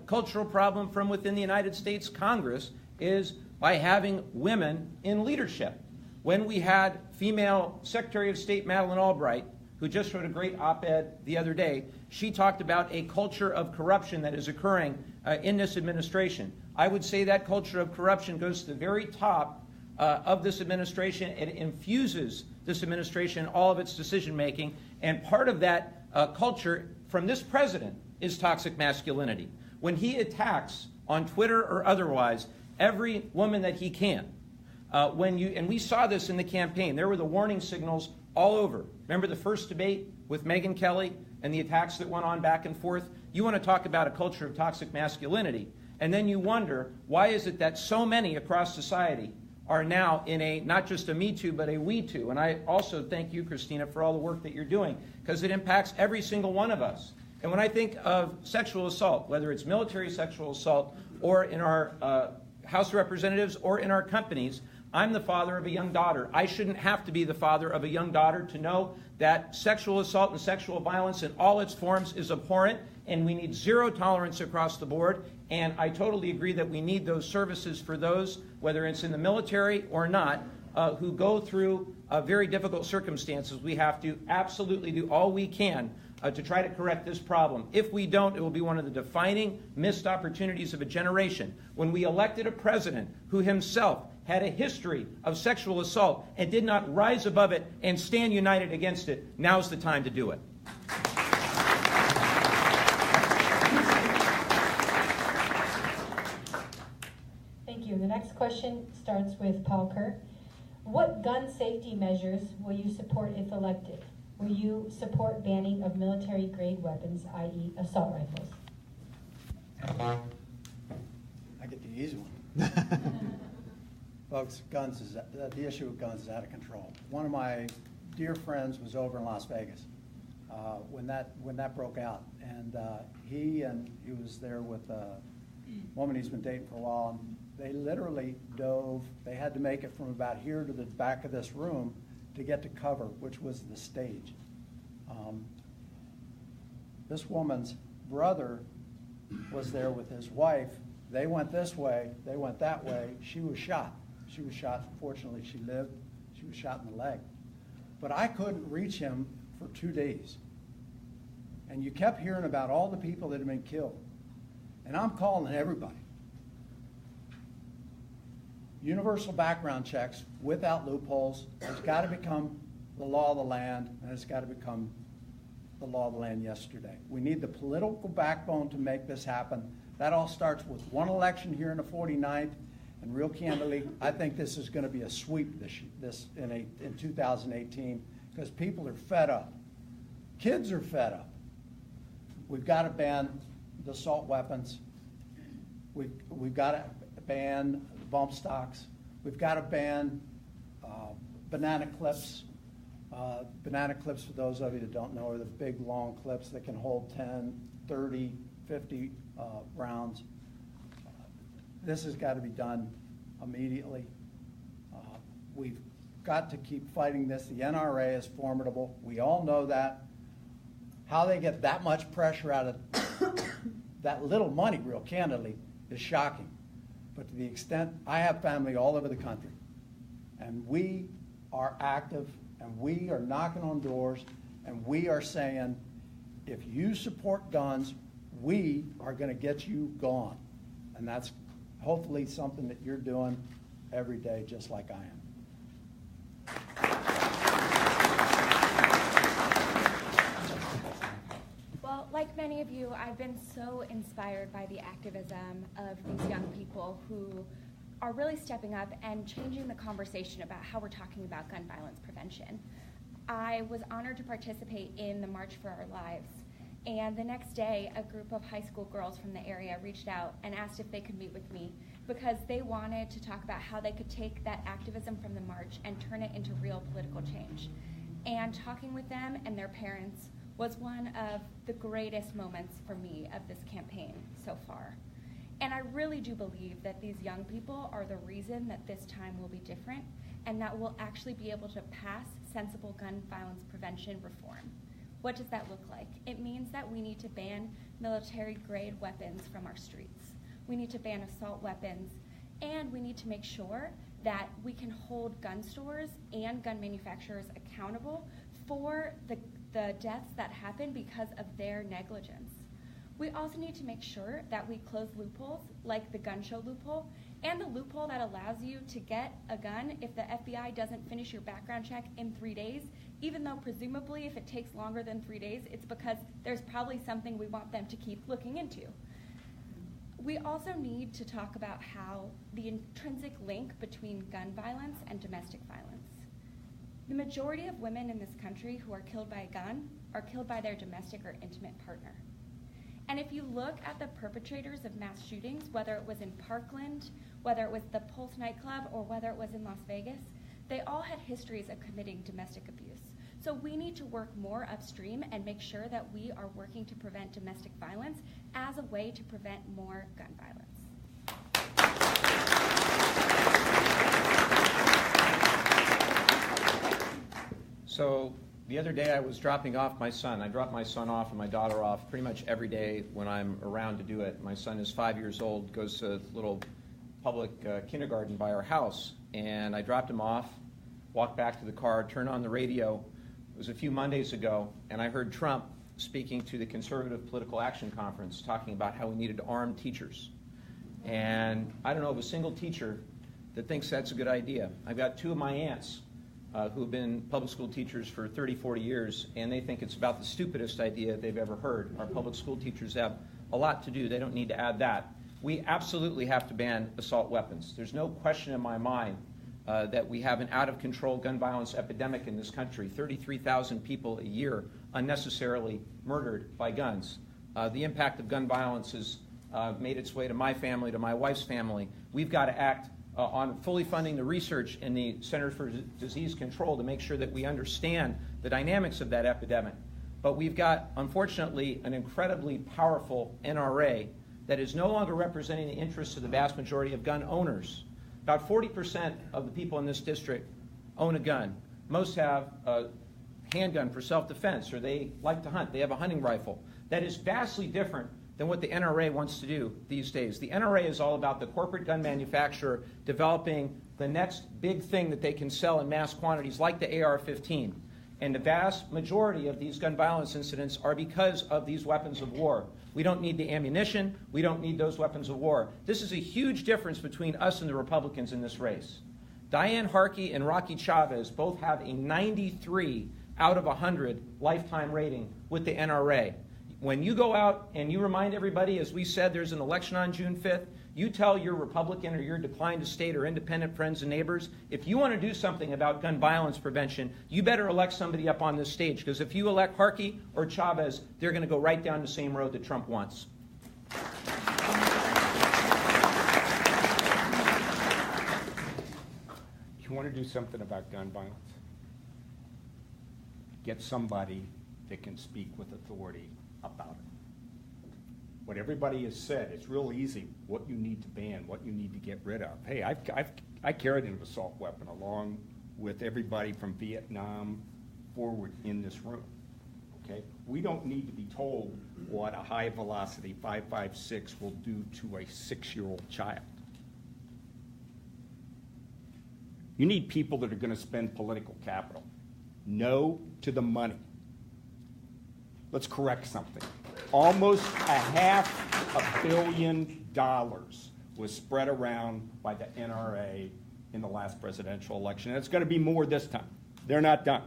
cultural problem from within the United States Congress, is by having women in leadership. When we had female Secretary of State Madeleine Albright, who just wrote a great op-ed the other day, she talked about a culture of corruption that is occurring in this administration. I would say that culture of corruption goes to the very top of this administration. It infuses this administration, all of its decision-making, and part of that culture from this president is toxic masculinity. When he attacks on Twitter or otherwise every woman that he can, and we saw this in the campaign, there were the warning signals all over. Remember the first debate with Megyn Kelly and the attacks that went on back and forth? You want to talk about a culture of toxic masculinity, and then you wonder, why is it that so many across society are now in a, not just a Me Too, but a We Too? And I also thank you, Christina, for all the work that you're doing, because it impacts every single one of us. And when I think of sexual assault, whether it's military sexual assault or in our House of Representatives or in our companies, I'm the father of a young daughter. I shouldn't have to be the father of a young daughter to know that sexual assault and sexual violence in all its forms is abhorrent, and we need zero tolerance across the board. And I totally agree that we need those services for those, whether it's in the military or not, who go through very difficult circumstances. We have to absolutely do all we can to try to correct this problem. If we don't, it will be one of the defining missed opportunities of a generation. When we elected a president who himself had a history of sexual assault and did not rise above it and stand united against it, now's the time to do it. Thank you. The next question starts with Paul Kerr. What gun safety measures will you support if elected? Will you support banning of military-grade weapons, i.e. assault rifles? I get the easy one. Folks, the issue of guns is out of control. One of my dear friends was over in Las Vegas when that broke out, and he was there with a woman he's been dating for a while, and they literally dove. They had to make it from about here to the back of this room to get to cover, which was the stage. This woman's brother was there with his wife. They went this way, they went that way. She was shot. She was shot. Fortunately, she lived. She was shot in the leg. But I couldn't reach him for 2 days. And you kept hearing about all the people that had been killed. And I'm calling everybody. Universal background checks without loopholes has got to become the law of the land, and it's got to become the law of the land yesterday. We need the political backbone to make this happen. That all starts with one election here in the 49th, and real candidly, I think this is going to be a sweep in 2018, because people are fed up. Kids are fed up. We've got to ban the assault weapons. We've got to ban bump stocks. We've got to ban banana clips. Banana clips, for those of you that don't know, are the big long clips that can hold 10, 30, 50 rounds. This has got to be done immediately. We've got to keep fighting this. The NRA is formidable. We all know that. How they get that much pressure out of that little money, real candidly, is shocking. But to the extent, I have family all over the country, and we are active, and we are knocking on doors, and we are saying, if you support guns, we are going to get you gone. And that's hopefully something that you're doing every day, just like I am. Well, like many of you, I've been so inspired by the activism of these young people who are really stepping up and changing the conversation about how we're talking about gun violence prevention. I was honored to participate in the March for Our Lives, and the next day a group of high school girls from the area reached out and asked if they could meet with me because they wanted to talk about how they could take that activism from the march and turn it into real political change. And talking with them and their parents was one of the greatest moments for me of this campaign so far. And I really do believe that these young people are the reason that this time will be different and that we'll actually be able to pass sensible gun violence prevention reform. What does that look like? It means that we need to ban military-grade weapons from our streets. We need to ban assault weapons, and we need to make sure that we can hold gun stores and gun manufacturers accountable for the deaths that happen because of their negligence. We also need to make sure that we close loopholes like the gun show loophole and the loophole that allows you to get a gun if the FBI doesn't finish your background check in 3 days, even though presumably if it takes longer than 3 days, it's because there's probably something we want them to keep looking into. We also need to talk about how the intrinsic link between gun violence and domestic violence. The majority of women in this country who are killed by a gun are killed by their domestic or intimate partner. And if you look at the perpetrators of mass shootings, whether it was in Parkland, whether it was the Pulse nightclub, or whether it was in Las Vegas, they all had histories of committing domestic abuse. So we need to work more upstream and make sure that we are working to prevent domestic violence as a way to prevent more gun violence. So the other day I was dropping off my son. I drop my son off and my daughter off pretty much every day when I'm around to do it. My son is 5 years old, goes to a little public kindergarten by our house. And I dropped him off, walked back to the car, turned on the radio. It was a few Mondays ago, and I heard Trump speaking to the Conservative Political Action Conference talking about how we needed to arm teachers. And I don't know of a single teacher that thinks that's a good idea. I've got two of my aunts who have been public school teachers for 30, 40 years, and they think it's about the stupidest idea they've ever heard. Our public school teachers have a lot to do. They don't need to add that. We absolutely have to ban assault weapons. There's no question in my mind that we have an out-of-control gun violence epidemic in this country. 33,000 people a year unnecessarily murdered by guns. The impact of gun violence has made its way to my family, to my wife's family. We've got to act on fully funding the research in the Center for Disease Control to make sure that we understand the dynamics of that epidemic. But we've got, unfortunately, an incredibly powerful NRA that is no longer representing the interests of the vast majority of gun owners. About 40% of the people in this district own a gun. Most have a handgun for self-defense, or they like to hunt. They have a hunting rifle. That is vastly different than what the NRA wants to do these days. The NRA is all about the corporate gun manufacturer developing the next big thing that they can sell in mass quantities, like the AR-15. And the vast majority of these gun violence incidents are because of these weapons of war. We don't need the ammunition. We don't need those weapons of war. This is a huge difference between us and the Republicans in this race. Diane Harkey and Rocky Chavez both have a 93 out of 100 lifetime rating with the NRA. When you go out and you remind everybody, as we said, there's an election on June 5th, you tell your Republican or your decline to state or independent friends and neighbors, if you want to do something about gun violence prevention, you better elect somebody up on this stage, because if you elect Harkey or Chavez, they're going to go right down the same road that Trump wants. You want to do something about gun violence? Get somebody that can speak with authority about it. What everybody has said, it's real easy what you need to ban, what you need to get rid of. Hey, I carried an assault weapon along with everybody from Vietnam forward in this room. Okay? We don't need to be told what a high velocity 5.56 will do to a 6-year-old child. You need people that are going to spend political capital. No to the money. Let's correct something. Almost $500 million was spread around by the NRA in the last presidential election. And it's going to be more this time. They're not done.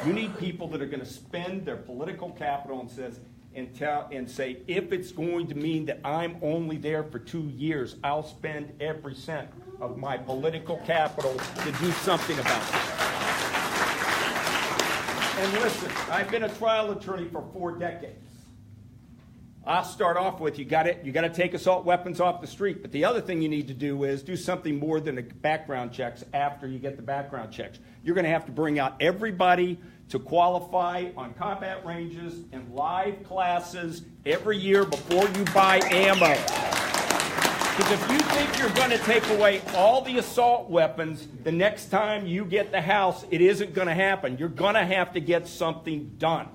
You need people that are going to spend their political capital and say, if it's going to mean that I'm only there for 2 years, I'll spend every cent of my political capital to do something about it. And listen, I've been a trial attorney for 4 decades. I'll start off with you got to take assault weapons off the street. But the other thing you need to do is do something more than the background checks after you get the background checks. You're going to have to bring out everybody to qualify on combat ranges and live classes every year before you buy ammo. Because if you think you're going to take away all the assault weapons the next time you get the house, it isn't going to happen. You're going to have to get something done.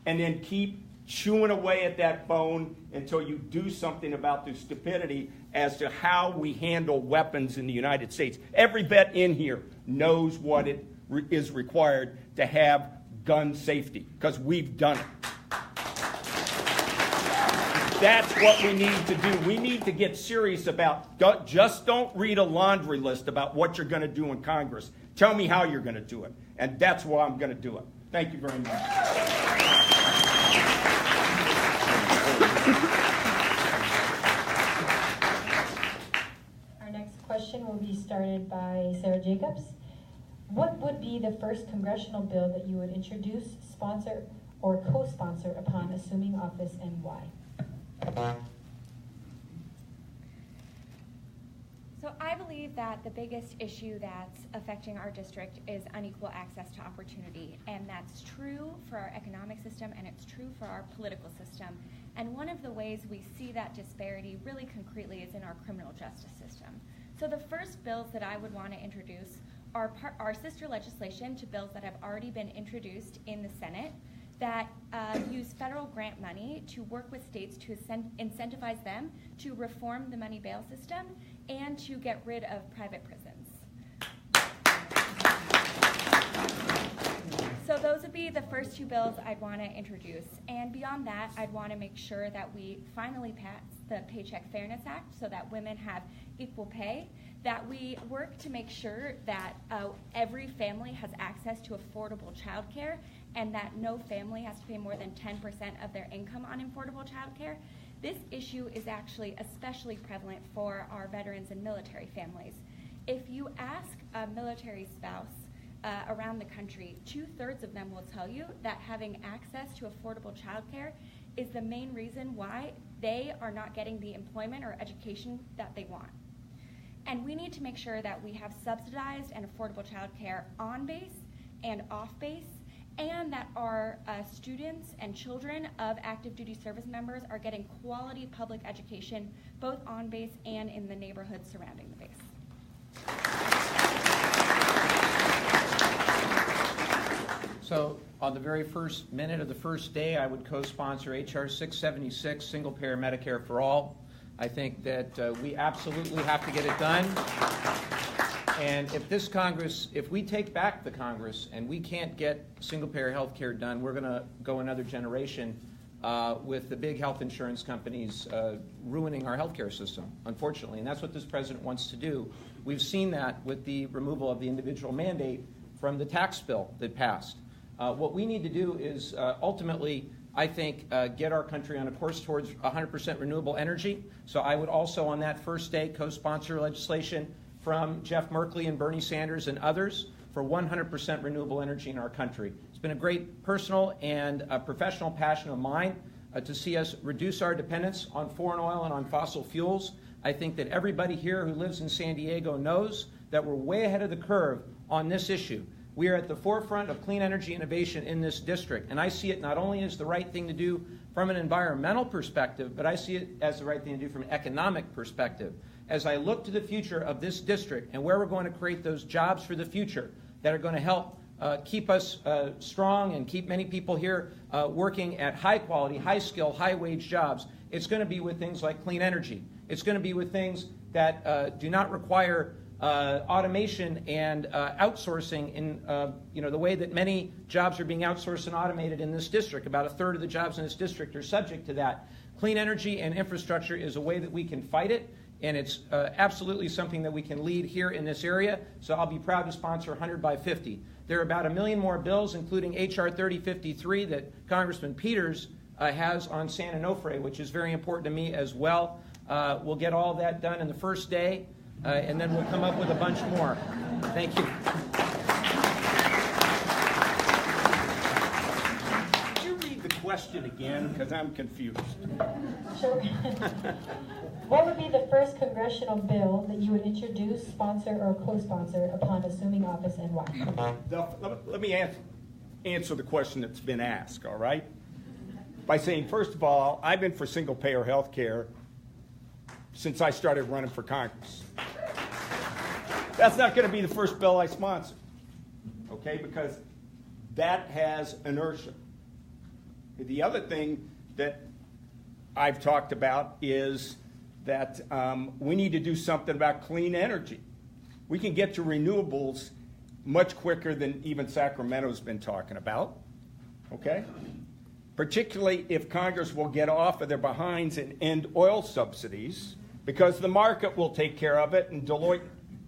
And then keep chewing away at that bone until you do something about the stupidity as to how we handle weapons in the United States. Every vet in here knows what it is required to have gun safety, because we've done it. That's what we need to do. We need to get serious about, just don't read a laundry list about what you're going to do in Congress. Tell me how you're going to do it. And that's why I'm going to do it. Thank you very much. Our next question will be started by Sarah Jacobs. What would be the first congressional bill that you would introduce, sponsor, or co-sponsor upon assuming office, and why? So I believe that the biggest issue that's affecting our district is unequal access to opportunity, and that's true for our economic system and it's true for our political system. And one of the ways we see that disparity really concretely is in our criminal justice system. So the first bills that I would want to introduce are our sister legislation to bills that have already been introduced in the Senate that use federal grant money to work with states to incentivize them to reform the money bail system and to get rid of private prisons. So those would be the first two bills I'd want to introduce. And beyond that, I'd want to make sure that we finally pass the Paycheck Fairness Act so that women have equal pay, that we work to make sure that every family has access to affordable childcare, and that no family has to pay more than 10% of their income on affordable childcare. This issue is actually especially prevalent for our veterans and military families. If you ask a military spouse around the country, 2/3 of them will tell you that having access to affordable childcare is the main reason why they are not getting the employment or education that they want. And we need to make sure that we have subsidized and affordable childcare on base and off base, and that our students and children of active duty service members are getting quality public education both on base and in the neighborhoods surrounding the base. So on the very first minute of the first day, I would co-sponsor H.R. 676, single-payer Medicare for all. I think that we absolutely have to get it done. And if this Congress, if we take back the Congress and we can't get single-payer health care done, we're going to go another generation with the big health insurance companies ruining our health care system, unfortunately. And that's what this president wants to do. We've seen that with the removal of the individual mandate from the tax bill that passed. What we need to do is ultimately, I think, get our country on a course towards 100% renewable energy. So I would also, on that first day, co-sponsor legislation from Jeff Merkley and Bernie Sanders and others for 100% renewable energy in our country. It's been a great personal and professional passion of mine to see us reduce our dependence on foreign oil and on fossil fuels. I think that everybody here who lives in San Diego knows that we're way ahead of the curve on this issue. We are at the forefront of clean energy innovation in this district, and I see it not only as the right thing to do from an environmental perspective, but I see it as the right thing to do from an economic perspective. As I look to the future of this district and where we're going to create those jobs for the future that are going to help keep us strong and keep many people here working at high quality, high skill, high wage jobs, it's going to be with things like clean energy. It's going to be with things that do not require automation and outsourcing in the way that many jobs are being outsourced and automated in this district. About 1/3 of the jobs in this district are subject to that. Clean energy and infrastructure is a way that we can fight it, and it's absolutely something that we can lead here in this area. So I'll be proud to sponsor 100 by 50. There are about 1 million more bills, including H.R. 3053 that Congressman Peters has on San Onofre, which is very important to me as well. We'll get all that done in the first day. And then we'll come up with a bunch more. Thank you. Did you read the question again? Because I'm confused. Sure. What would be the first congressional bill that you would introduce, sponsor, or co-sponsor upon assuming office, and why? Let me answer the question that's been asked, all right? By saying, first of all, I've been for single-payer health care since I started running for Congress. That's not going to be the first bill I sponsor, okay, because that has inertia. The other thing that I've talked about is that we need to do something about clean energy. We can get to renewables much quicker than even Sacramento's been talking about, okay? Particularly if Congress will get off of their behinds and end oil subsidies, because the market will take care of it, and Deloitte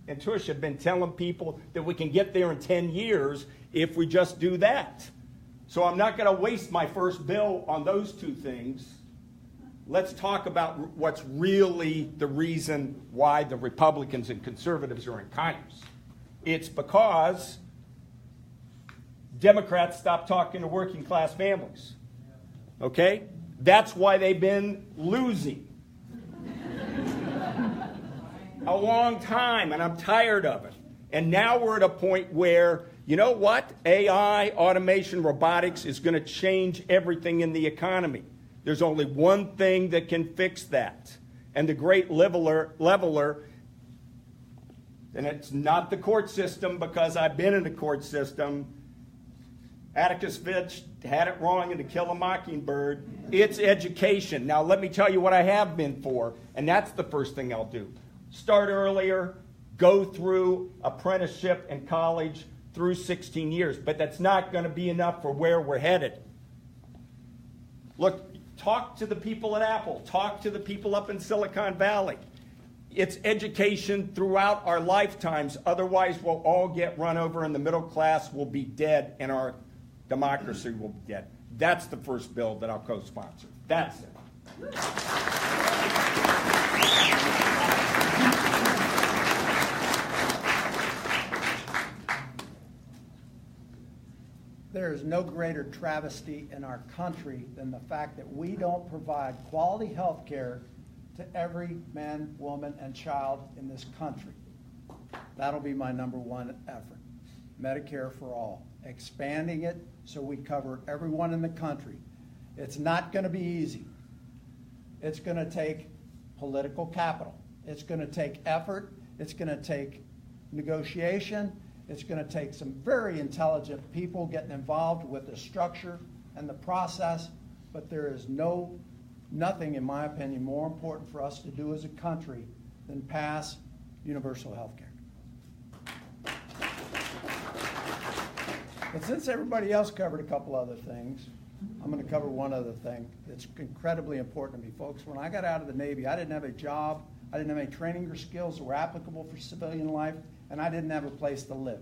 and Tush have been telling people that we can get there in 10 years if we just do that. So I'm not going to waste my first bill on those two things. Let's talk about what's really the reason why the Republicans and conservatives are in Congress. It's because Democrats stopped talking to working class families. Okay? That's why they've been losing a long time, and I'm tired of it. And now we're at a point where, you know what? AI, automation, robotics is going to change everything in the economy. There's only one thing that can fix that. And the great leveler, and it's not the court system, because I've been in the court system. Atticus Finch had it wrong in To Kill a Mockingbird. It's education. Now, let me tell you what I have been for, and that's the first thing I'll do. Start earlier, go through apprenticeship and college through 16 years. But that's not going to be enough for where we're headed. Look, talk to the people at Apple. Talk to the people up in Silicon Valley. It's education throughout our lifetimes. Otherwise, we'll all get run over, and the middle class will be dead, and our democracy will be dead. That's the first bill that I'll co-sponsor. That's it. There is no greater travesty in our country than the fact that we don't provide quality health care to every man, woman, and child in this country. That'll be my number one effort. Medicare for all. Expanding it so we cover everyone in the country. It's not going to be easy. It's going to take political capital. It's going to take effort. It's going to take negotiation. It's going to take some very intelligent people getting involved with the structure and the process, but there is nothing, in my opinion, more important for us to do as a country than pass universal health care. But since everybody else covered a couple other things, I'm going to cover one other thing that's incredibly important to me, folks. When I got out of the Navy, I didn't have a job, I didn't have any training or skills that were applicable for civilian life, and I didn't have a place to live.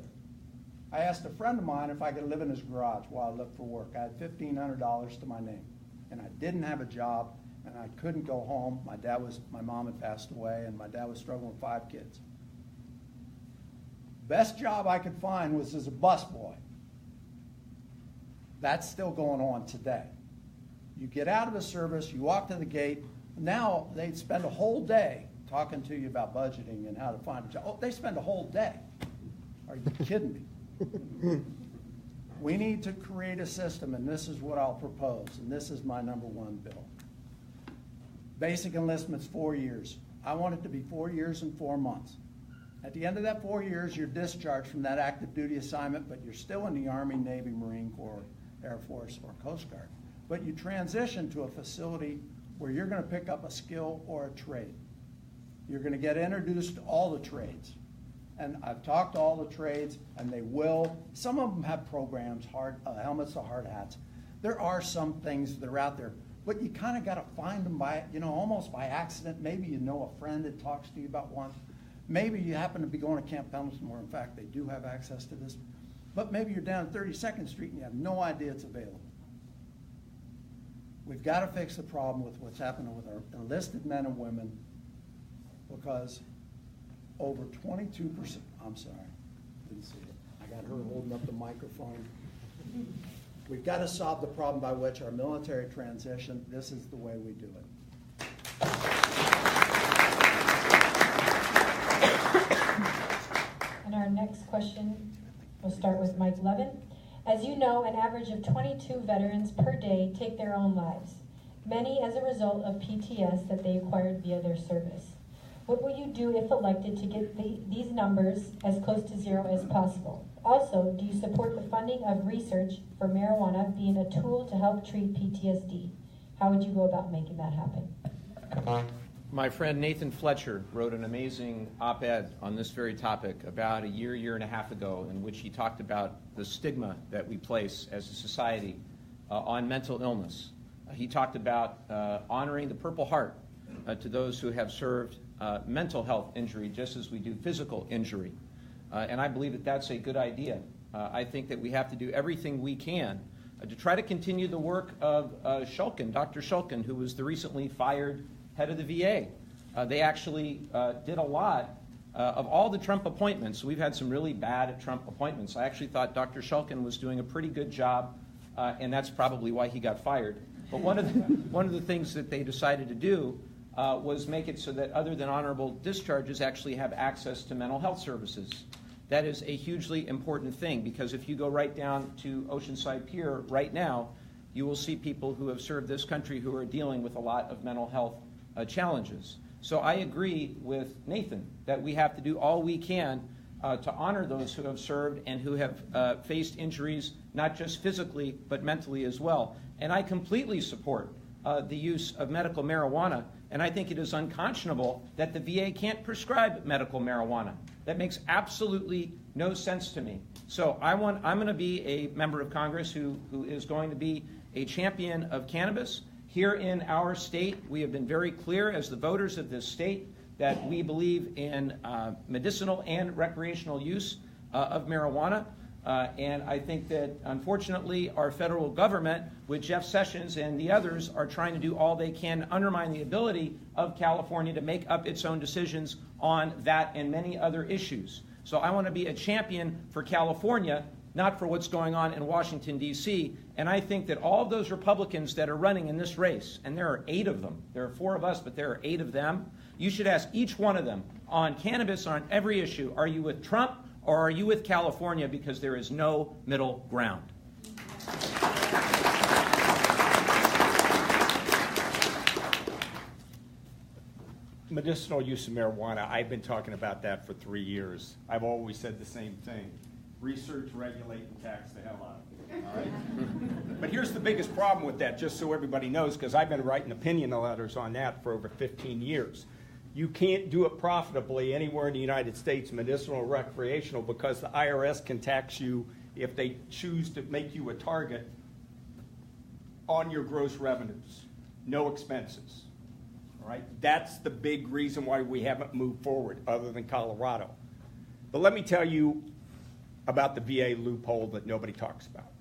I asked a friend of mine if I could live in his garage while I looked for work. I had $1,500 to my name, and I didn't have a job, and I couldn't go home. My mom had passed away, and my dad was struggling with 5 kids. Best job I could find was as a busboy. That's still going on today. You get out of the service, you walk to the gate. Now they spend a whole day talking to you about budgeting and how to find a job. Oh, they spend a whole day. Are you kidding me? We need to create a system, and this is what I'll propose, and this is my number one bill. Basic enlistment's 4 years. I want it to be 4 years and 4 months. At the end of that 4 years, you're discharged from that active duty assignment, but you're still in the Army, Navy, Marine Corps, Air Force, or Coast Guard. But you transition to a facility where you're going to pick up a skill or a trade. You're going to get introduced to all the trades. And I've talked to all the trades, and they will. Some of them have programs, helmets to hard hats. There are some things that are out there, but you kind of got to find them by, almost by accident. Maybe you know a friend that talks to you about one. Maybe you happen to be going to Camp Pendleton, where in fact they do have access to this. But maybe you're down 32nd Street and you have no idea it's available. We've got to fix the problem with what's happening with our enlisted men and women, because over 22%, I'm sorry, didn't see it. I got her holding up the microphone. We've got to solve the problem by which our military transition. This is the way we do it. And our next question, we'll start with Mike Levin. As you know, an average of 22 veterans per day take their own lives, many as a result of PTS that they acquired via their service. What will you do if elected to get these numbers as close to zero as possible? Also, do you support the funding of research for marijuana being a tool to help treat PTSD? How would you go about making that happen? My friend Nathan Fletcher wrote an amazing op-ed on this very topic about a year and a half ago, in which he talked about the stigma that we place as a society on mental illness. He talked about honoring the Purple Heart to those who have served mental health injury just as we do physical injury. And I believe that that's a good idea. I think that we have to do everything we can to try to continue the work of Shulkin, Dr. Shulkin, who was the recently fired head of the VA. They actually did a lot of all the Trump appointments. We've had some really bad Trump appointments. I actually thought Dr. Shulkin was doing a pretty good job, and that's probably why he got fired. But one of the things that they decided to do was make it so that other than honorable discharges actually have access to mental health services. That is a hugely important thing, because if you go right down to Oceanside Pier right now, you will see people who have served this country who are dealing with a lot of mental health challenges. So I agree with Nathan that we have to do all we can to honor those who have served and who have faced injuries, not just physically, but mentally as well. And I completely support the use of medical marijuana, and I think it is unconscionable that the VA can't prescribe medical marijuana. That makes absolutely no sense to me. So I'm going to be a member of Congress who is going to be a champion of cannabis. Here in our state, we have been very clear as the voters of this state that we believe in medicinal and recreational use of marijuana. And I think that, unfortunately, our federal government, with Jeff Sessions and the others, are trying to do all they can to undermine the ability of California to make up its own decisions on that and many other issues. So I want to be a champion for California, not for what's going on in Washington, D.C. And I think that all of those Republicans that are running in this race, and there are 8 of them, there are 4 of us, but there are 8 of them, you should ask each one of them on cannabis, on every issue, are you with Trump or are you with California? Because there is no middle ground. Medicinal use of marijuana, I've been talking about that for 3 years. I've always said the same thing. Research, regulate, and tax the hell out of it. All right? But here's the biggest problem with that, just so everybody knows, because I've been writing opinion letters on that for over 15 years. You can't do it profitably anywhere in the United States, medicinal or recreational, because the IRS can tax you if they choose to make you a target on your gross revenues, no expenses. All right? That's the big reason why we haven't moved forward, other than Colorado. But let me tell you about the VA loophole that nobody talks about.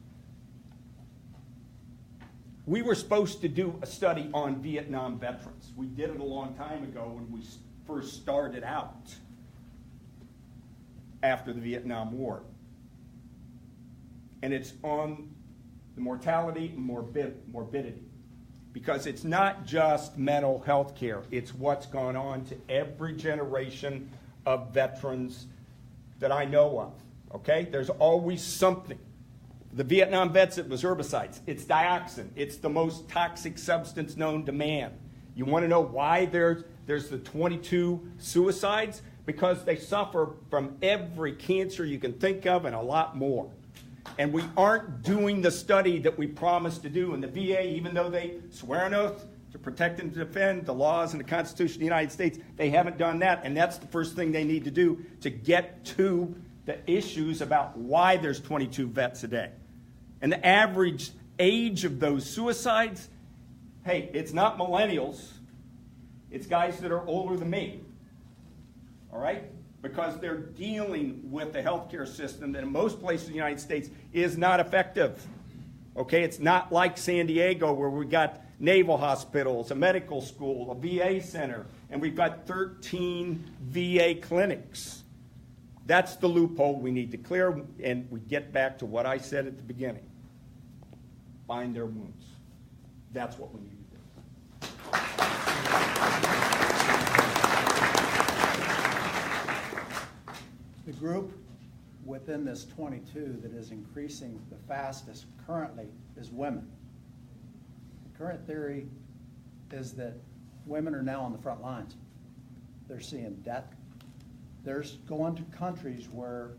We were supposed to do a study on Vietnam veterans. We did it a long time ago when we first started out after the Vietnam War. And it's on the mortality and morbidity. Because it's not just mental health care. It's what's gone on to every generation of veterans that I know of. Okay? There's always something. The Vietnam vets, it was herbicides. It's dioxin. It's the most toxic substance known to man. You want to know why there's the 22 suicides? Because they suffer from every cancer you can think of and a lot more. And we aren't doing the study that we promised to do. And the VA, even though they swear an oath to protect and defend the laws and the Constitution of the United States, they haven't done that. And that's the first thing they need to do to get to the issues about why there's 22 vets a day. And the average age of those suicides, hey, it's not millennials. It's guys that are older than me. All right? Because they're dealing with the healthcare system that in most places in the United States is not effective. Okay? It's not like San Diego where we got naval hospitals, a medical school, a VA center, and we've got 13 VA clinics. That's the loophole we need to clear, and we get back to what I said at the beginning. bind their wounds. That's what we need to do. The group within this 22 that is increasing the fastest currently is women. The current theory is that women are now on the front lines. They're seeing death. They're going to countries where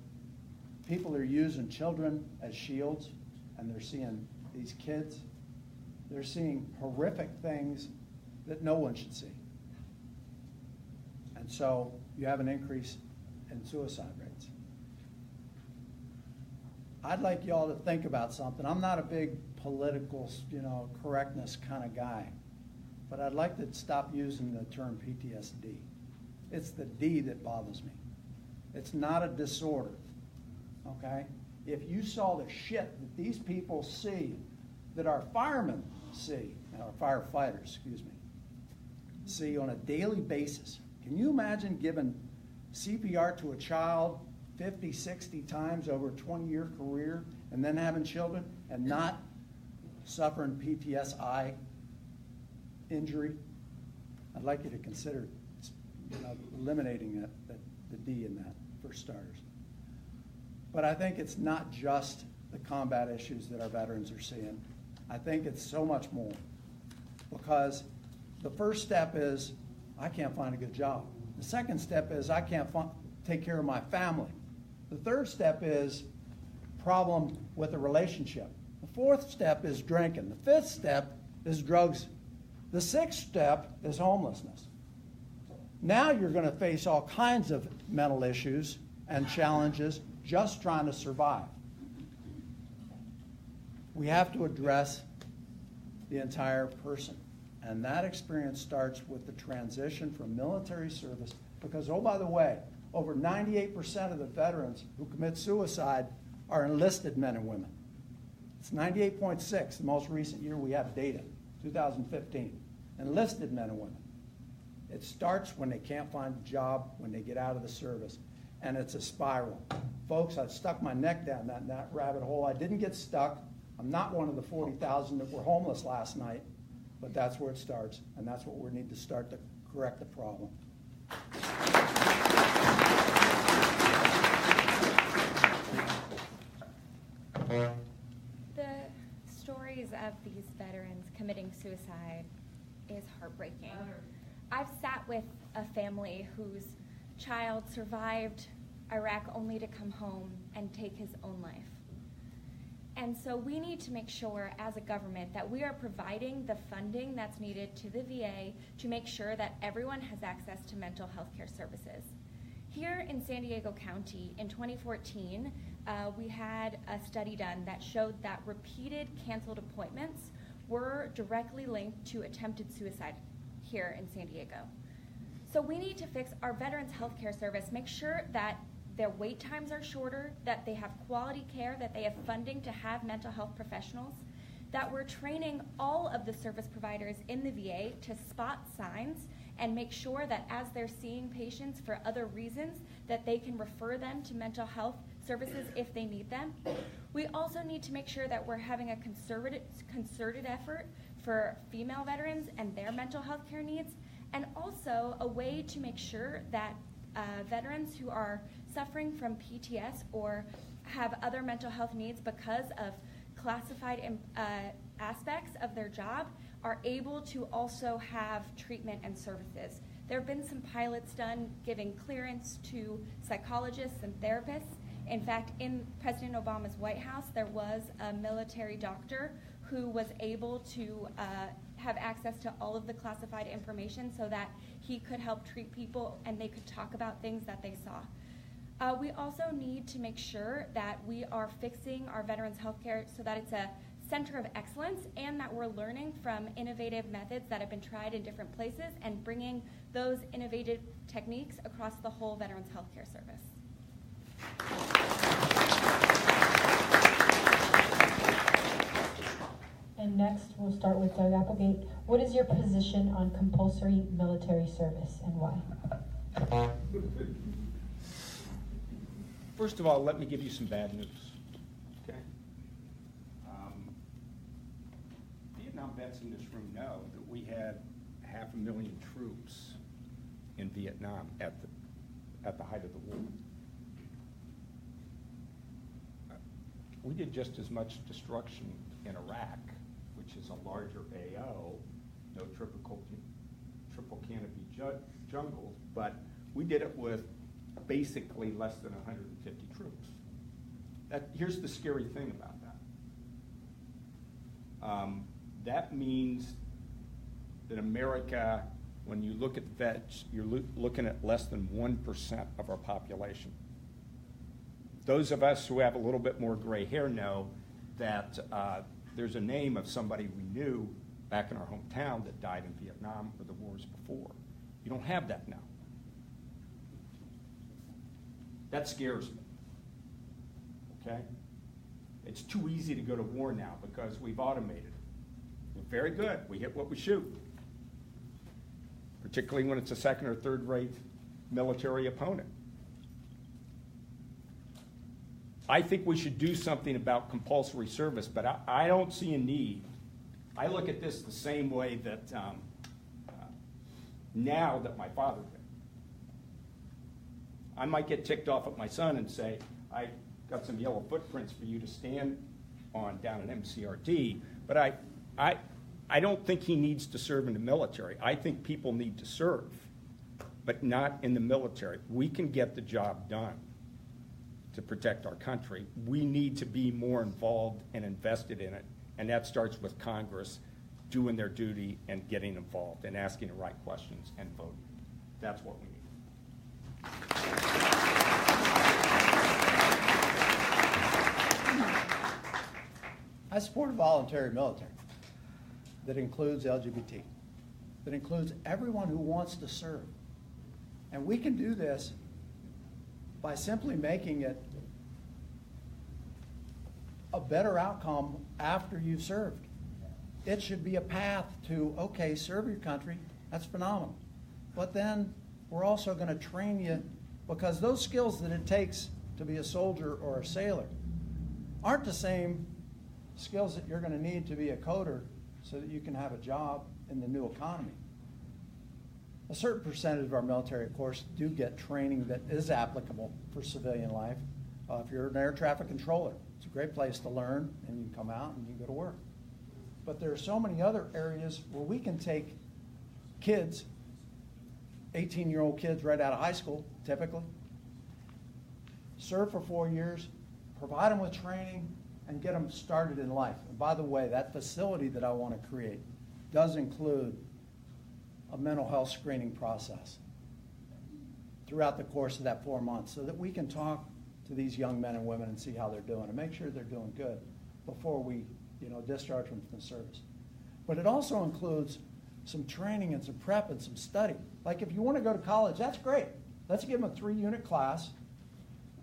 people are using children as shields, and they're seeing these kids. They're seeing horrific things that no one should see. And so you have an increase in suicide rates. I'd like y'all to think about something. I'm not a big political, correctness kind of guy, but I'd like to stop using the term PTSD. It's the D that bothers me. It's not a disorder, okay? If you saw the shit that these people see, that our firemen see, our firefighters, see on a daily basis, can you imagine giving CPR to a child 50, 60 times over a 20-year career and then having children and not suffering PTSI injury? I'd like you to consider eliminating the D in that, for starters. But I think it's not just the combat issues that our veterans are seeing. I think it's so much more, because the first step is I can't find a good job. The second step is I can't take care of my family. The third step is problem with a relationship. The fourth step is drinking. The fifth step is drugs. The sixth step is homelessness. Now you're going to face all kinds of mental issues and challenges just trying to survive. We have to address the entire person. And that experience starts with the transition from military service, because, oh, by the way, over 98% of the veterans who commit suicide are enlisted men and women. It's 98.6, the most recent year we have data, 2015. Enlisted men and women. It starts when they can't find a job, when they get out of the service, and it's a spiral. Folks, I've stuck my neck down that rabbit hole. I didn't get stuck. I'm not one of the 40,000 that were homeless last night, but that's where it starts, and that's what we need to start to correct the problem. The stories of these veterans committing suicide is heartbreaking. I've sat with a family whose child survived Iraq only to come home and take his own life. And so we need to make sure as a government that we are providing the funding that's needed to the VA to make sure that everyone has access to mental health care services. Here in San Diego County in 2014, we had a study done that showed that repeated canceled appointments were directly linked to attempted suicide here in San Diego. So we need to fix our Veterans Health Care Service, make sure that their wait times are shorter, that they have quality care, that they have funding to have mental health professionals, that we're training all of the service providers in the VA to spot signs and make sure that as they're seeing patients for other reasons, that they can refer them to mental health services if they need them. We also need to make sure that we're having a concerted effort for female veterans and their mental health care needs, and also a way to make sure that veterans who are suffering from PTS or have other mental health needs because of classified aspects of their job are able to also have treatment and services. There have been some pilots done giving clearance to psychologists and therapists. In fact, in President Obama's White House, there was a military doctor who was able to have access to all of the classified information so that he could help treat people and they could talk about things that they saw. We also need to make sure that we are fixing our veterans healthcare so that it's a center of excellence and that we're learning from innovative methods that have been tried in different places and bringing those innovative techniques across the whole veterans healthcare service. And next, we'll start with Doug Applegate. What is your position on compulsory military service and why? First of all, let me give you some bad news. Okay. vets in this room know that we had 500,000 troops in Vietnam at the height of the war. We did just as much destruction in Iraq, which is a larger AO, no triple canopy jungles, but we did it with basically less than 150 troops. Here's the scary thing about that. That means that America, when you look at vets, you're looking at less than 1% of our population. Those of us who have a little bit more gray hair know that there's a name of somebody we knew back in our hometown that died in Vietnam or the wars before. You don't have that now. That scares me, okay? It's too easy to go to war now because we've automated it. We're very good. We hit what we shoot, particularly when it's a second or third-rate military opponent. I think we should do something about compulsory service, but I don't see a need. I look at this the same way that now that my father did. I might get ticked off at my son and say, I got some yellow footprints for you to stand on down at MCRD, but I don't think he needs to serve in the military. I think people need to serve, but not in the military. We can get the job done to protect our country. We need to be more involved and invested in it, and that starts with Congress doing their duty and getting involved and asking the right questions and voting. That's what we need. I support a voluntary military that includes LGBT, that includes everyone who wants to serve. And we can do this by simply making it a better outcome after you've served. It should be a path to, okay, serve your country, that's phenomenal. But then we're also going to train you, because those skills that it takes to be a soldier or a sailor aren't the same skills that you're going to need to be a coder so that you can have a job in the new economy. A certain percentage of our military, of course, do get training that is applicable for civilian life. If you're an air traffic controller, it's a great place to learn, and you can come out and you go to work. But there are so many other areas where we can take kids, 18-year-old kids right out of high school, typically, serve for 4 years, provide them with training, and get them started in life. And by the way, that facility that I want to create does include a mental health screening process throughout the course of that 4 months, so that we can talk to these young men and women and see how they're doing and make sure they're doing good before we, discharge them from the service. But it also includes some training and some prep and some study. Like if you want to go to college, that's great. Let's give them a 3-unit class.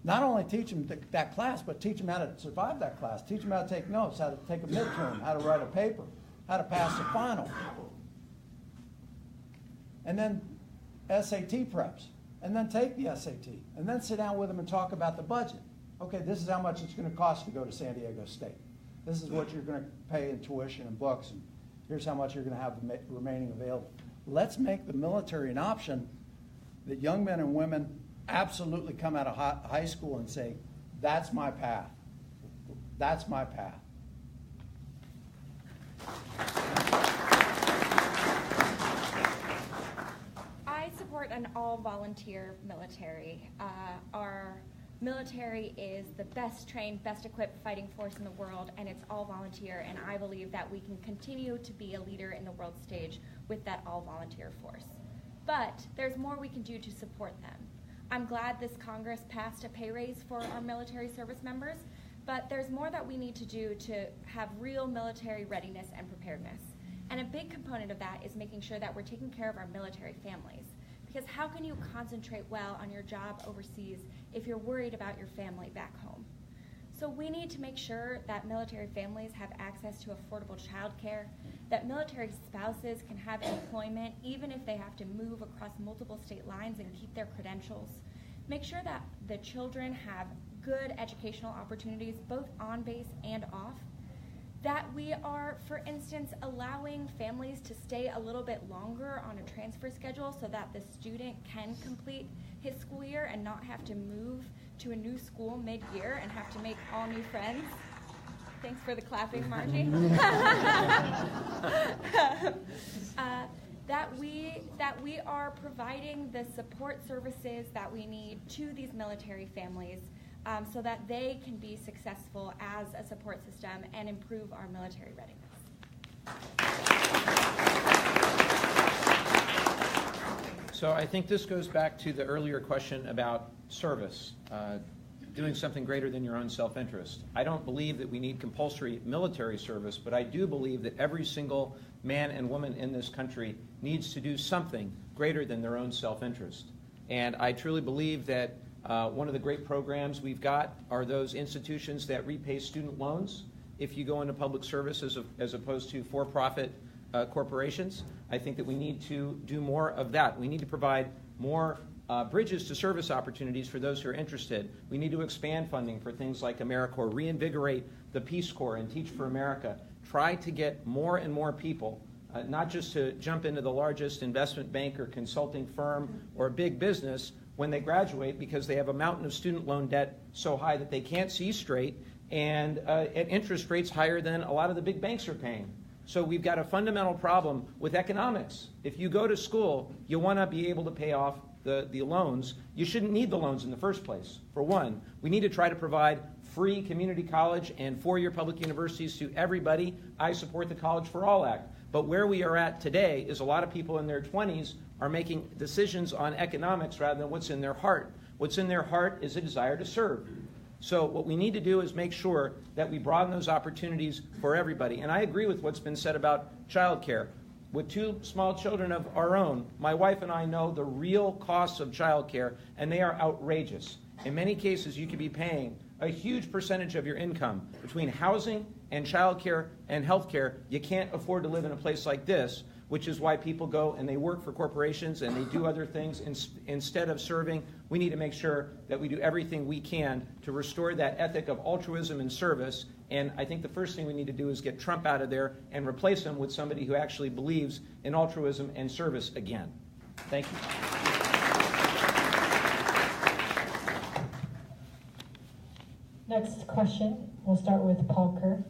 Not only teach them that class, but teach them how to survive that class. Teach them how to take notes, how to take a midterm, how to write a paper, how to pass the final. And then SAT preps. And then take the SAT. And then sit down with them and talk about the budget. Okay, this is how much it's going to cost to go to San Diego State. This is what you're going to pay in tuition and books. And here's how much you're going to have remaining available. Let's make the military an option that young men and women absolutely come out of high school and say, that's my path. That's my path. I support an all-volunteer military. Our military is the best trained, best equipped fighting force in the world, and it's all volunteer, and I believe that we can continue to be a leader in the world stage with that all-volunteer force. But there's more we can do to support them. I'm glad this Congress passed a pay raise for our military service members, but there's more that we need to do to have real military readiness and preparedness. And a big component of that is making sure that we're taking care of our military families. Because how can you concentrate well on your job overseas if you're worried about your family back home? So we need to make sure that military families have access to affordable childcare, that military spouses can have employment even if they have to move across multiple state lines and keep their credentials. Make sure that the children have good educational opportunities both on base and off. that we are, for instance, allowing families to stay a little bit longer on a transfer schedule so that the student can complete his school year and not have to move to a new school mid-year and have to make all new friends. Thanks for the clapping, Margie. That we are providing the support services that we need to these military families so that they can be successful as a support system and improve our military readiness. So I think this goes back to the earlier question about service, doing something greater than your own self-interest. I don't believe that we need compulsory military service, but I do believe that every single man and woman in this country needs to do something greater than their own self-interest. And I truly believe that one of the great programs we've got are those institutions that repay student loans if you go into public service as opposed to for-profit corporations. I think that we need to do more of that. We need to provide more bridges to service opportunities for those who are interested. We need to expand funding for things like AmeriCorps, reinvigorate the Peace Corps and Teach for America. Try to get more and more people, not just to jump into the largest investment bank or consulting firm or big business when they graduate because they have a mountain of student loan debt so high that they can't see straight and at interest rates higher than a lot of the big banks are paying. So we've got a fundamental problem with economics. If you go to school, you want to be able to pay off the loans. You shouldn't need the loans in the first place. For one, we need to try to provide free community college and four-year public universities to everybody. I support the College for All Act. But where we are at today is a lot of people in their 20s are making decisions on economics rather than what's in their heart. What's in their heart is a desire to serve. So what we need to do is make sure that we broaden those opportunities for everybody. And I agree with what's been said about childcare. With two small children of our own, my wife and I know the real costs of childcare, and they are outrageous. In many cases, you could be paying a huge percentage of your income between housing and childcare and healthcare. You can't afford to live in a place like this, which is why people go and they work for corporations and they do other things instead of serving. We need to make sure that we do everything we can to restore that ethic of altruism and service. And I think the first thing we need to do is get Trump out of there and replace him with somebody who actually believes in altruism and service again. Thank you. Next question, we'll start with Paul Kerr.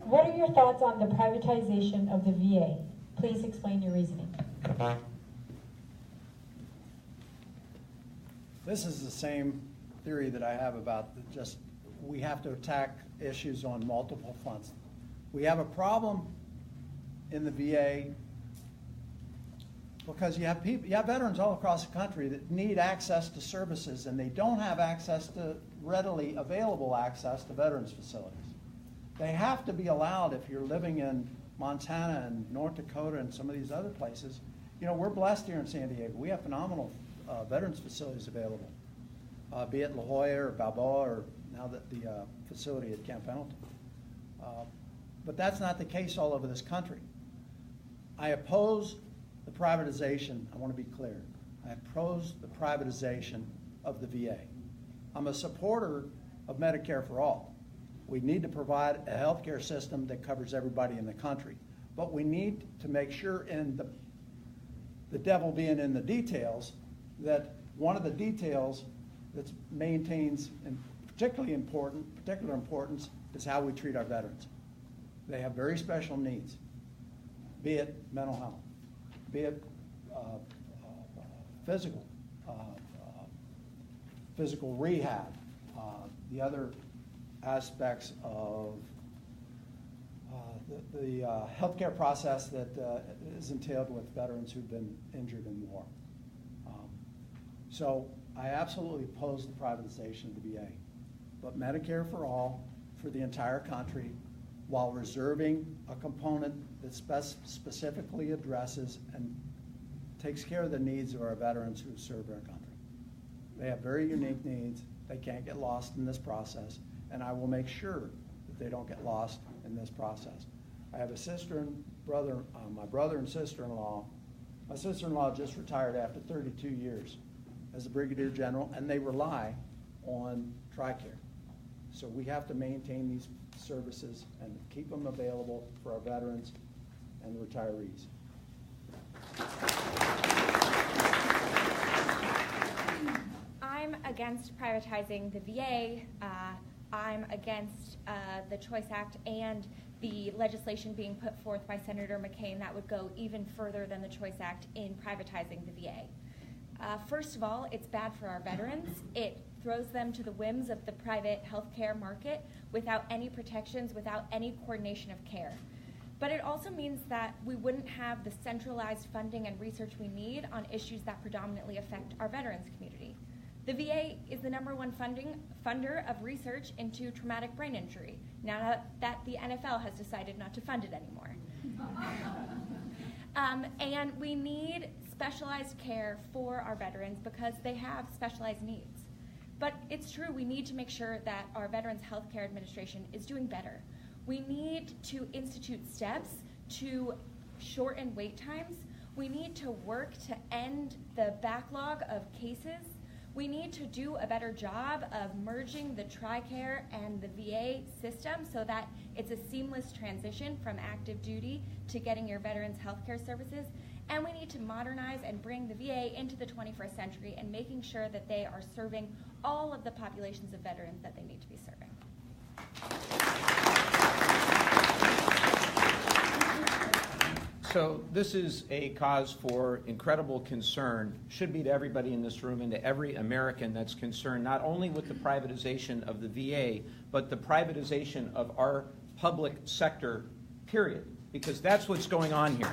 What are your thoughts on the privatization of the VA? Please explain your reasoning. This is the same theory that I have about just we have to attack issues on multiple fronts. We have a problem in the VA because you have veterans all across the country that need access to services, and they don't have access to readily available access to veterans facilities. They have to be allowed. If you're living in Montana and North Dakota and some of these other places, you know, we're blessed here in San Diego. We have phenomenal veterans facilities available, be it La Jolla or Balboa or now the facility at Camp Pendleton. But that's not the case all over this country. I oppose the privatization. I want to be clear. I oppose the privatization of the VA. I'm a supporter of Medicare for all. We need to provide a health care system that covers everybody in the country. But we need to make sure, in the devil being in the details, that one of the details that maintains particular importance is how we treat our veterans. They have very special needs, be it mental health, be it physical rehab, the other aspects of the healthcare process that is entailed with veterans who've been injured in war. So I absolutely oppose the privatization of the VA, but Medicare for all for the entire country, while reserving a component that specifically addresses and takes care of the needs of our veterans who serve our country. They have very unique needs. They can't get lost in this process, and I will make sure that they don't get lost in this process. I have a sister and brother, my brother and sister-in-law. My sister-in-law just retired after 32 years as a brigadier general, and they rely on TRICARE. So we have to maintain these services and keep them available for our veterans and the retirees. I'm against privatizing the VA. I'm against the Choice Act and the legislation being put forth by Senator McCain that would go even further than the Choice Act in privatizing the VA. First of all, it's bad for our veterans. It throws them to the whims of the private healthcare market without any protections, without any coordination of care. But it also means that we wouldn't have the centralized funding and research we need on issues that predominantly affect our veterans community. The VA is the #1 funder of research into traumatic brain injury, now that the NFL has decided not to fund it anymore. And we need specialized care for our veterans because they have specialized needs. But it's true, we need to make sure that our Veterans Healthcare Administration is doing better. We need to institute steps to shorten wait times. We need to work to end the backlog of cases. We need to do a better job of merging the TRICARE and the VA system so that it's a seamless transition from active duty to getting your veterans healthcare services. And we need to modernize and bring the VA into the 21st century and making sure that they are serving all of the populations of veterans that they need to be serving. So this is a cause for incredible concern, should be to everybody in this room and to every American that's concerned not only with the privatization of the VA, but the privatization of our public sector, period, because that's what's going on here.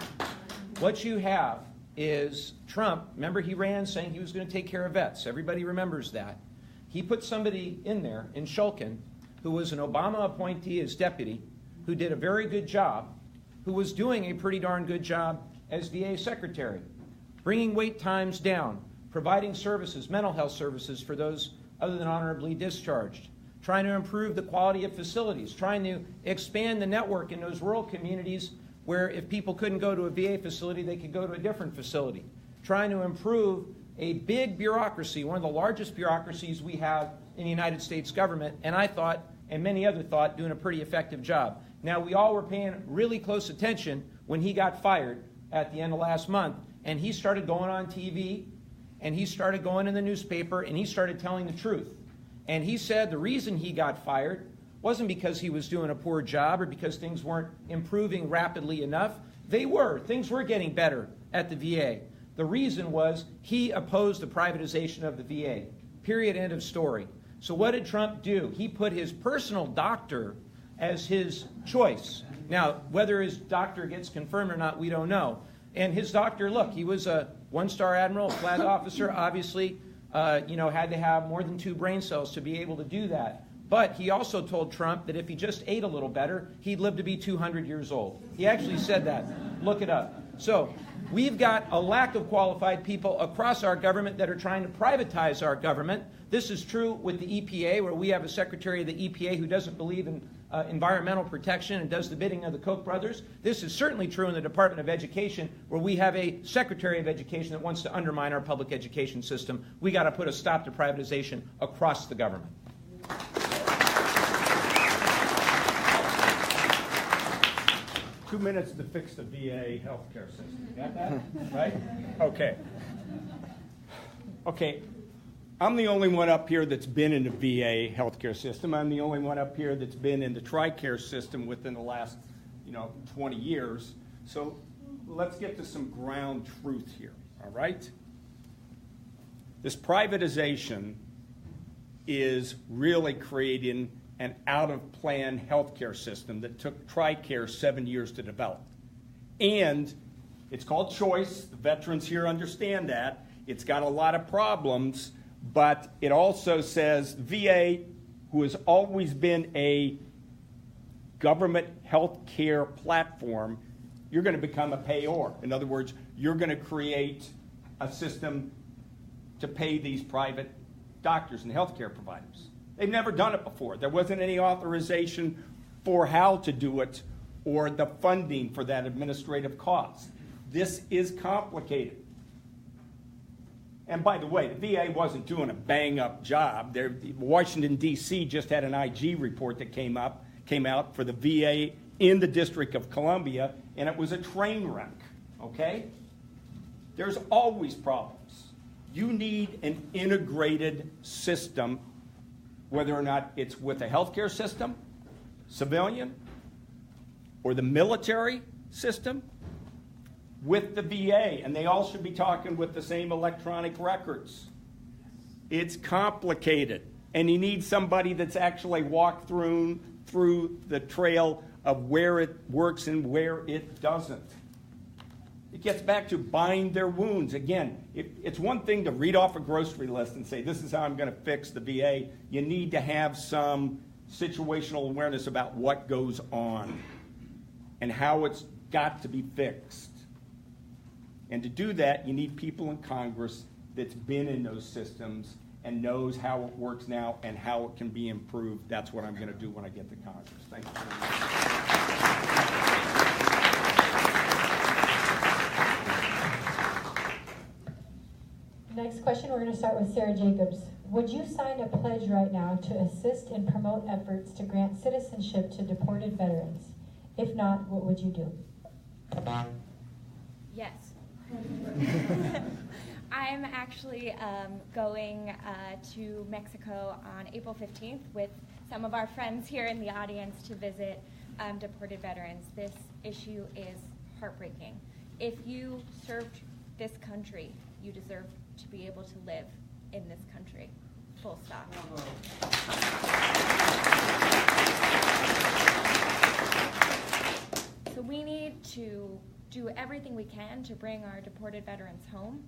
What you have is Trump, remember he ran saying he was going to take care of vets. Everybody remembers that. He put somebody in there, in Shulkin, who was an Obama appointee as deputy, who did a very good job, who was doing a pretty darn good job as VA secretary, bringing wait times down, providing services, mental health services for those other than honorably discharged, trying to improve the quality of facilities, trying to expand the network in those rural communities where if people couldn't go to a VA facility, they could go to a different facility, trying to improve a big bureaucracy, one of the largest bureaucracies we have in the United States government, and I thought, and many others thought, doing a pretty effective job. Now, we all were paying really close attention when he got fired at the end of last month, and he started going on TV, and he started going in the newspaper, and he started telling the truth. And he said the reason he got fired wasn't because he was doing a poor job or because things weren't improving rapidly enough. They were. Things were getting better at the VA. The reason was he opposed the privatization of the VA. Period, end of story. So what did Trump do? He put his personal doctor as his choice. Now, whether his doctor gets confirmed or not, we don't know. And his doctor, look, he was a one-star admiral, flag officer, obviously, had to have more than 2 brain cells to be able to do that. But he also told Trump that if he just ate a little better, he'd live to be 200 years old. He actually said that. Look it up. So we've got a lack of qualified people across our government that are trying to privatize our government. This is true with the EPA, where we have a secretary of the EPA who doesn't believe in environmental protection and does the bidding of the Koch brothers. This is certainly true in the Department of Education, where we have a Secretary of Education that wants to undermine our public education system. We got to put a stop to privatization across the government. 2 minutes to fix the VA healthcare system. Got that? Right? Okay. Okay. I'm the only one up here that's been in the VA healthcare system. I'm the only one up here that's been in the TRICARE system within the last, 20 years. So let's get to some ground truth here, all right? This privatization is really creating an out-of-plan healthcare system that took TRICARE 7 years to develop. And it's called Choice. The veterans here understand that. It's got a lot of problems, but it also says VA, who has always been a government health care platform, you're going to become a payor. In other words, you're going to create a system to pay these private doctors and health care providers. They've never done it before. There wasn't any authorization for how to do it or the funding for that administrative cost. This is complicated. And by the way, the VA wasn't doing a bang-up job. Washington, D.C. just had an IG report that came out for the VA in the District of Columbia, and it was a train wreck, okay? There's always problems. You need an integrated system, whether or not it's with a healthcare system, civilian, or the military system, with the VA, and they all should be talking with the same electronic records. It's complicated, and you need somebody that's actually walked through the trail of where it works and where it doesn't. It gets back to bind their wounds. Again, it's one thing to read off a grocery list and say, this is how I'm going to fix the VA. You need to have some situational awareness about what goes on and how it's got to be fixed. And to do that, you need people in Congress that's been in those systems and knows how it works now and how it can be improved. That's what I'm going to do when I get to Congress. Thank you. Next question, we're going to start with Sarah Jacobs. Would you sign a pledge right now to assist and promote efforts to grant citizenship to deported veterans? If not, what would you do? Yes. I'm actually going to Mexico on April 15th with some of our friends here in the audience to visit deported veterans. This issue is heartbreaking. If you served this country, you deserve to be able to live in this country. Full stop. So we need to do everything we can to bring our deported veterans home.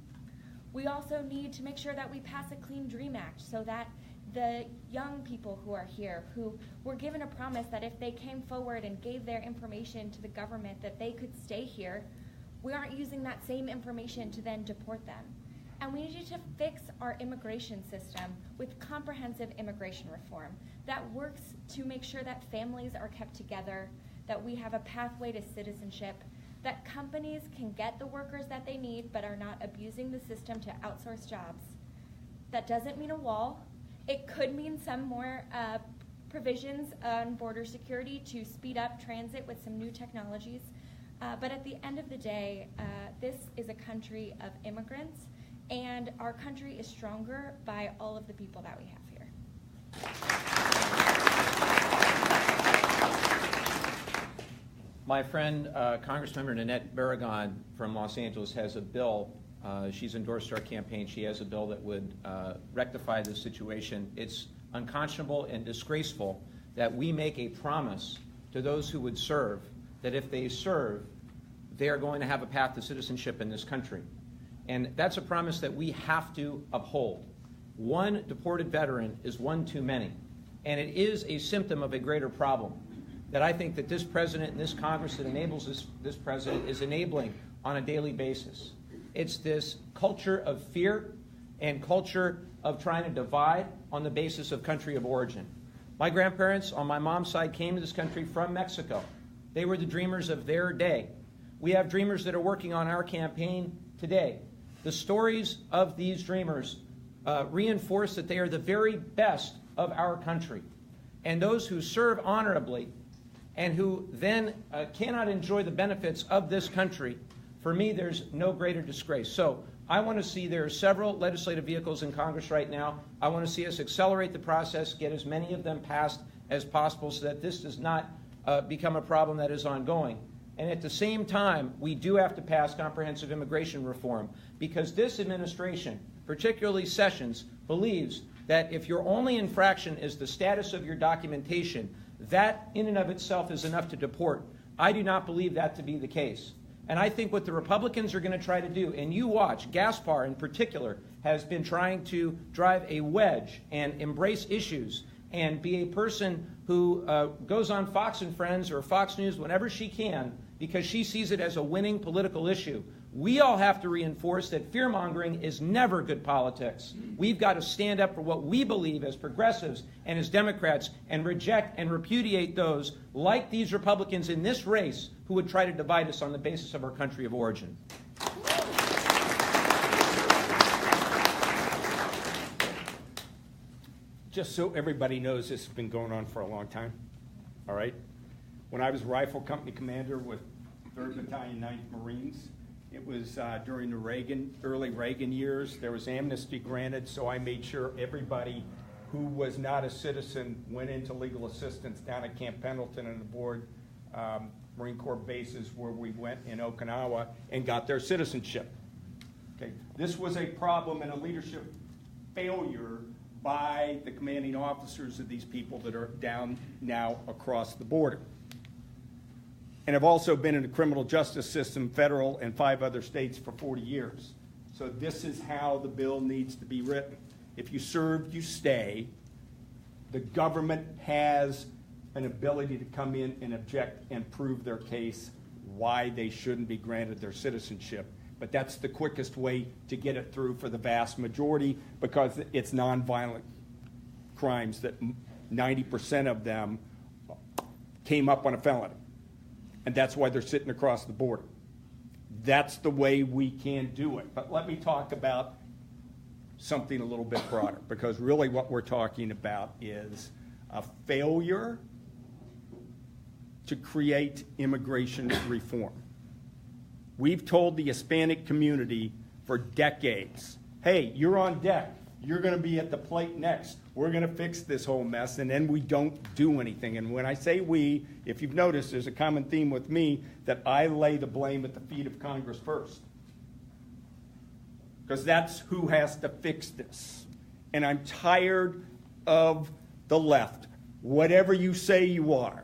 We also need to make sure that we pass a Clean Dream Act so that the young people who are here, who were given a promise that if they came forward and gave their information to the government that they could stay here, we aren't using that same information to then deport them. And we need to fix our immigration system with comprehensive immigration reform that works to make sure that families are kept together, that we have a pathway to citizenship, that companies can get the workers that they need but are not abusing the system to outsource jobs. That doesn't mean a wall. It could mean some more provisions on border security to speed up transit with some new technologies. But at the end of the day, this is a country of immigrants, and our country is stronger by all of the people that we have here. My friend, Congressmember Nanette Barragan from Los Angeles has a bill. She's endorsed our campaign. She has a bill that would rectify this situation. It's unconscionable and disgraceful that we make a promise to those who would serve that if they serve, they are going to have a path to citizenship in this country. And that's a promise that we have to uphold. One deported veteran is one too many. And it is a symptom of a greater problem that I think that this president and this Congress that enables this president is enabling on a daily basis. It's this culture of fear and culture of trying to divide on the basis of country of origin. My grandparents on my mom's side came to this country from Mexico. They were the dreamers of their day. We have dreamers that are working on our campaign today. The stories of these dreamers reinforce that they are the very best of our country. And those who serve honorably and who then cannot enjoy the benefits of this country, for me, there's no greater disgrace. So I want to see there are several legislative vehicles in Congress right now. I want to see us accelerate the process, get as many of them passed as possible so that this does not become a problem that is ongoing. And at the same time, we do have to pass comprehensive immigration reform because this administration, particularly Sessions, believes that if your only infraction is the status of your documentation, that in and of itself is enough to deport. I do not believe that to be the case. And I think what the Republicans are going to try to do, and you watch, Gaspar in particular has been trying to drive a wedge and embrace issues and be a person who goes on Fox and Friends or Fox News whenever she can because she sees it as a winning political issue. We all have to reinforce that fear-mongering is never good politics. We've got to stand up for what we believe as progressives and as Democrats and reject and repudiate those like these Republicans in this race who would try to divide us on the basis of our country of origin. just so everybody knows, this has been going on for a long time, all right? When I was rifle company commander with 3rd Battalion, 9th Marines, it was during the early Reagan years. There was amnesty granted, so I made sure everybody who was not a citizen went into legal assistance down at Camp Pendleton and aboard Marine Corps bases where we went in Okinawa and got their citizenship. Okay. This was a problem and a leadership failure by the commanding officers of these people that are down now across the border. And have also been in the criminal justice system, federal and 5 other states for 40 years. So this is how the bill needs to be written. If you serve, you stay. The government has an ability to come in and object and prove their case why they shouldn't be granted their citizenship. But that's the quickest way to get it through for the vast majority, because it's nonviolent crimes that 90% of them came up on a felony. And that's why they're sitting across the border. That's the way we can do it. But let me talk about something a little bit broader, because really what we're talking about is a failure to create immigration reform. We've told the Hispanic community for decades, hey, you're on deck. You're going to be at the plate next. We're going to fix this whole mess, and then we don't do anything. And when I say we, if you've noticed, there's a common theme with me that I lay the blame at the feet of Congress first, because that's who has to fix this. And I'm tired of the left, whatever you say you are,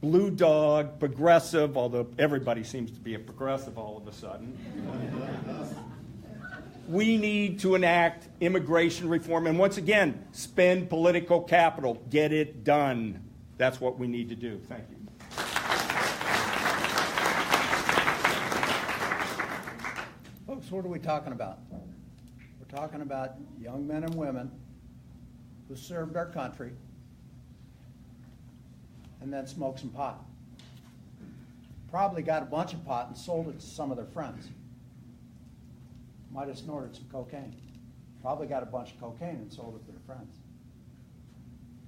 blue dog, progressive, although everybody seems to be a progressive all of a sudden. We need to enact immigration reform, and once again, spend political capital. Get it done. That's what we need to do. Thank you. Folks, what are we talking about? We're talking about young men and women who served our country and then smoked some pot. Probably got a bunch of pot and sold it to some of their friends. Might have snorted some cocaine. Probably got a bunch of cocaine and sold it to their friends.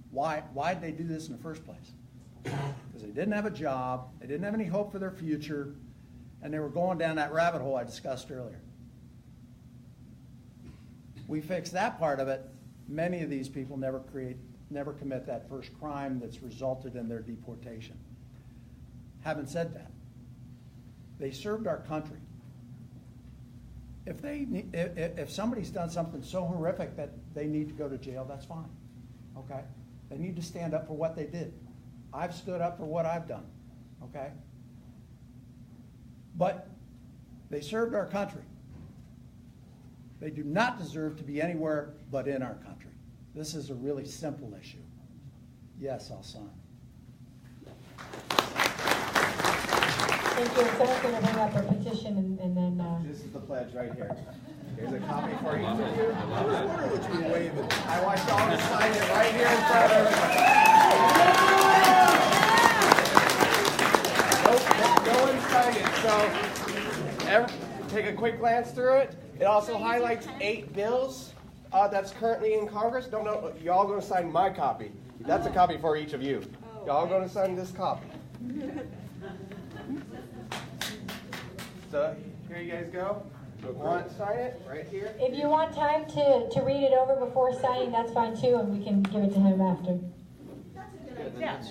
Why did they do this in the first place? Because they didn't have a job, they didn't have any hope for their future, and they were going down that rabbit hole I discussed earlier. We fix that part of it, many of these people never commit that first crime that's resulted in their deportation. Having said that, they served our country. If somebody's done something so horrific that they need to go to jail, that's fine, okay? They need to stand up for what they did. I've stood up for what I've done, okay? But they served our country. They do not deserve to be anywhere but in our country. This is a really simple issue. Yes, I'll sign. Thank you. Someone's going to bring up a petition and then... This is the pledge right here. Here's a copy for each of you. I was wondering what you were waving. I want y'all to sign it right here in front of everybody. Go and sign it. So, take a quick glance through it. It also highlights 8 bills that's currently in Congress. No, y'all going to sign my copy. That's a copy for each of you. Y'all going to sign this copy. So, here you guys go. Want to sign it right here? If you want time to read it over before signing, that's fine too, and we can give it to him after. Yeah.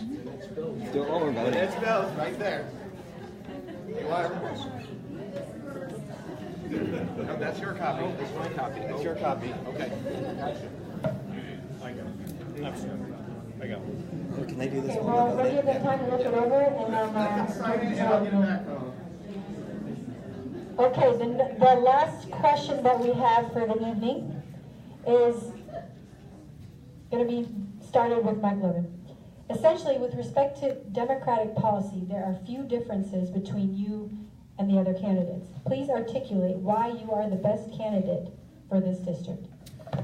Don't worry about it. It's bills right there. You want No, that's your copy. That's my copy. That's your copy. Okay. I got it. Can they do this Okay, one? well, we'll give them time to look it over, and then... Sign it and I'll get it back. Okay, the last question that we have for the evening is going to be started with Mike Logan. Essentially, with respect to Democratic policy, there are few differences between you and the other candidates. Please articulate why you are the best candidate for this district.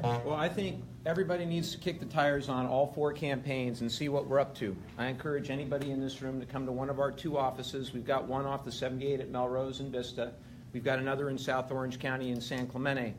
Well, I think everybody needs to kick the tires on all 4 campaigns and see what we're up to. I encourage anybody in this room to come to one of our 2 offices. We've got one off the 78 at Melrose and Vista. We've got another in South Orange County in San Clemente.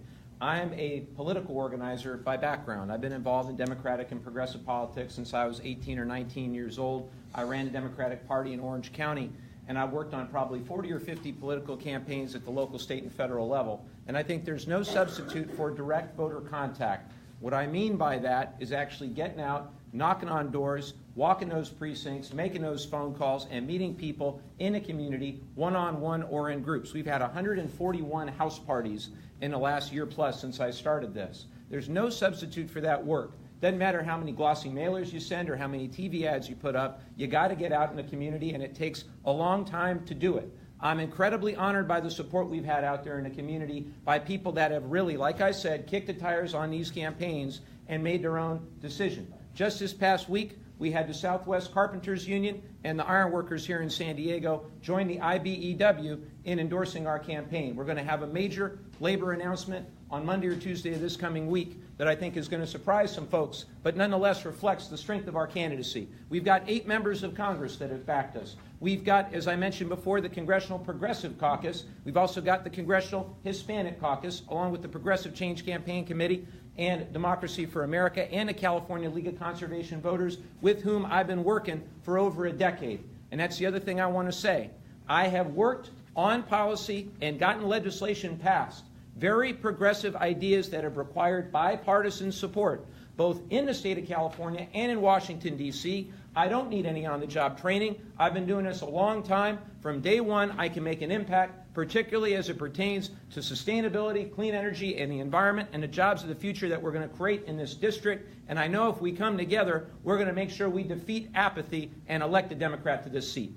I'm a political organizer by background. I've been involved in Democratic and progressive politics since I was 18 or 19 years old. I ran the Democratic Party in Orange County, and I worked on probably 40 or 50 political campaigns at the local, state, and federal level. And I think there's no substitute for direct voter contact. What I mean by that is actually getting out, knocking on doors, walking those precincts, making those phone calls, and meeting people in a community, one-on-one or in groups. We've had 141 house parties in the last year plus since I started this. There's no substitute for that work. Doesn't matter how many glossy mailers you send or how many TV ads you put up, you got to get out in the community, and it takes a long time to do it. I'm incredibly honored by the support we've had out there in the community by people that have really, like I said, kicked the tires on these campaigns and made their own decision. Just this past week, we had the Southwest Carpenters Union and the ironworkers here in San Diego join the IBEW in endorsing our campaign. We're going to have a major labor announcement on Monday or Tuesday of this coming week that I think is going to surprise some folks, but nonetheless reflects the strength of our candidacy. We've got 8 members of Congress that have backed us. We've got, as I mentioned before, the Congressional Progressive Caucus. We've also got the Congressional Hispanic Caucus, along with the Progressive Change Campaign Committee and Democracy for America and the California League of Conservation Voters, with whom I've been working for over a decade. And that's the other thing I want to say. I have worked on policy and gotten legislation passed, very progressive ideas that have required bipartisan support, both in the state of California and in Washington, D.C. I don't need any on-the-job training. I've been doing this a long time. From day one, I can make an impact, particularly as it pertains to sustainability, clean energy, and the environment, and the jobs of the future that we're going to create in this district. And I know if we come together, we're going to make sure we defeat apathy and elect a Democrat to this seat.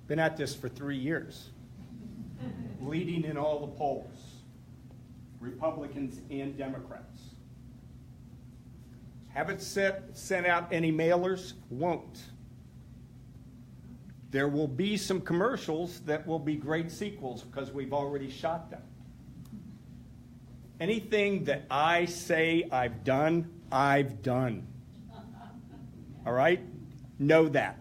Been at this for 3 years, leading in all the polls, Republicans and Democrats. Haven't sent out any mailers, won't. There will be some commercials that will be great sequels because we've already shot them. Anything that I say I've done, I've done. All right? Know that.